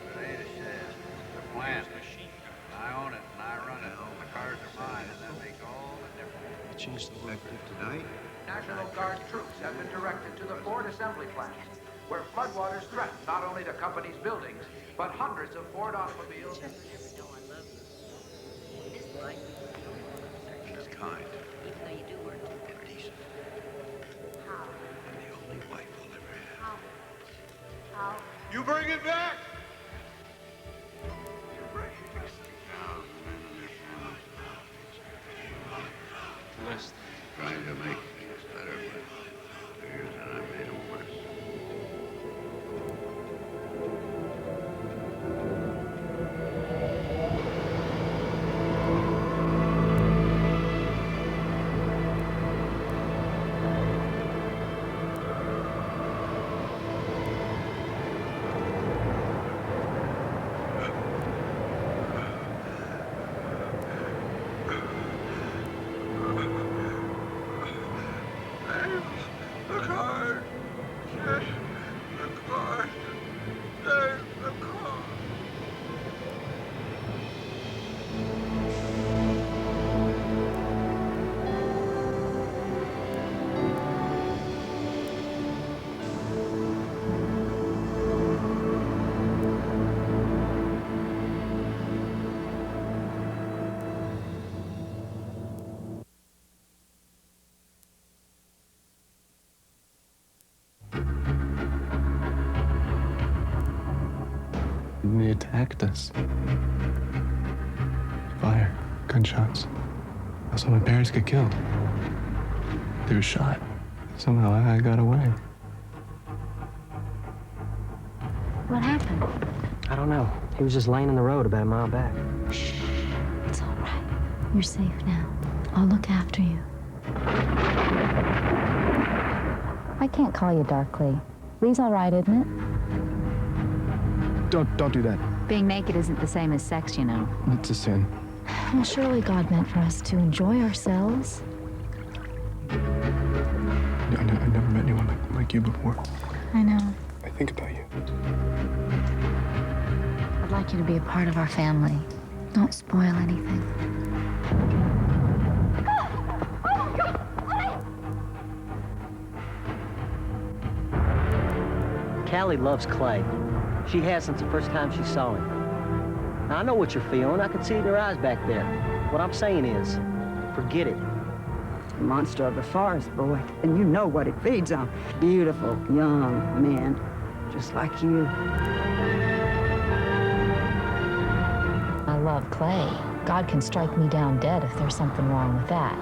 Today it says the plant. I own it and I run it. The cars are mine, and that makes all the difference. Change the weather tonight. National Guard troops have been directed to the Ford assembly plant, where floodwaters threaten not only the company's buildings, but hundreds of Ford automobiles. She's kind. Even though you do work too. And decent. How? And the only wife I'll ever have. How? You bring it back! List. Trying to make things better, but here's how I made them worse. and they attacked us. Fire, gunshots. I saw my parents get killed. They were shot. Somehow I got away. What happened? I don't know. He was just laying in the road about a mile back. Shh. It's all right. You're safe now. I'll look after you. I can't call you Darkly. Lee's all right, isn't it? Don't do that. Being naked isn't the same as sex, you know. It's a sin. Well, surely God meant for us to enjoy ourselves. I never met anyone like you before. I know. I think about you. I'd like you to be a part of our family. Don't spoil anything. Callie loves Clay. She has since the first time she saw him. Now, I know what you're feeling. I can see it in your eyes back there. What I'm saying is, forget it. Monster of the forest, boy. And you know what it feeds on. Beautiful, young men, just like you. I love Clay. God can strike me down dead if there's something wrong with that.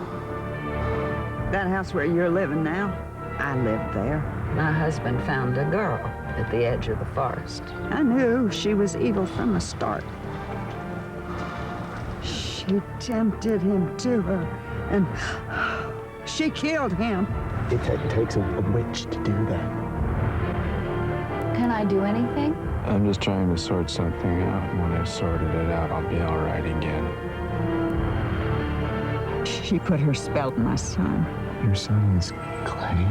That house where you're living now, I lived there. My husband found a girl at the edge of the forest. I knew she was evil from the start. She tempted him to her, and she killed him. It takes a witch to do that. Can I do anything? I'm just trying to sort something out. And when I've sorted it out, I'll be all right again. She put her spell on my son. Your son is Clay?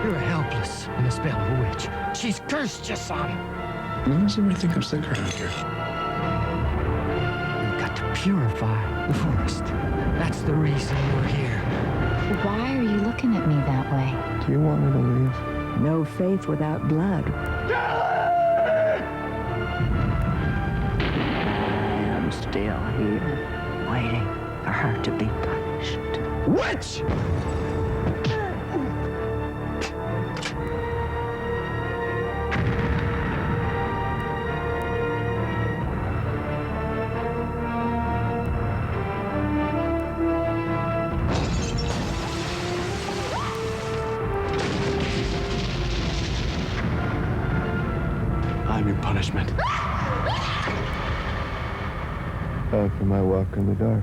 You're helpless in the spell of a witch. She's cursed you, son. When does everybody think I'm sick around here? You've got to purify the forest. That's the reason we're here. Why are you looking at me that way? Do you want me to leave? No faith without blood. I am still here, waiting for her to be punished. Witch! I'm your punishment. For my walk in the dark.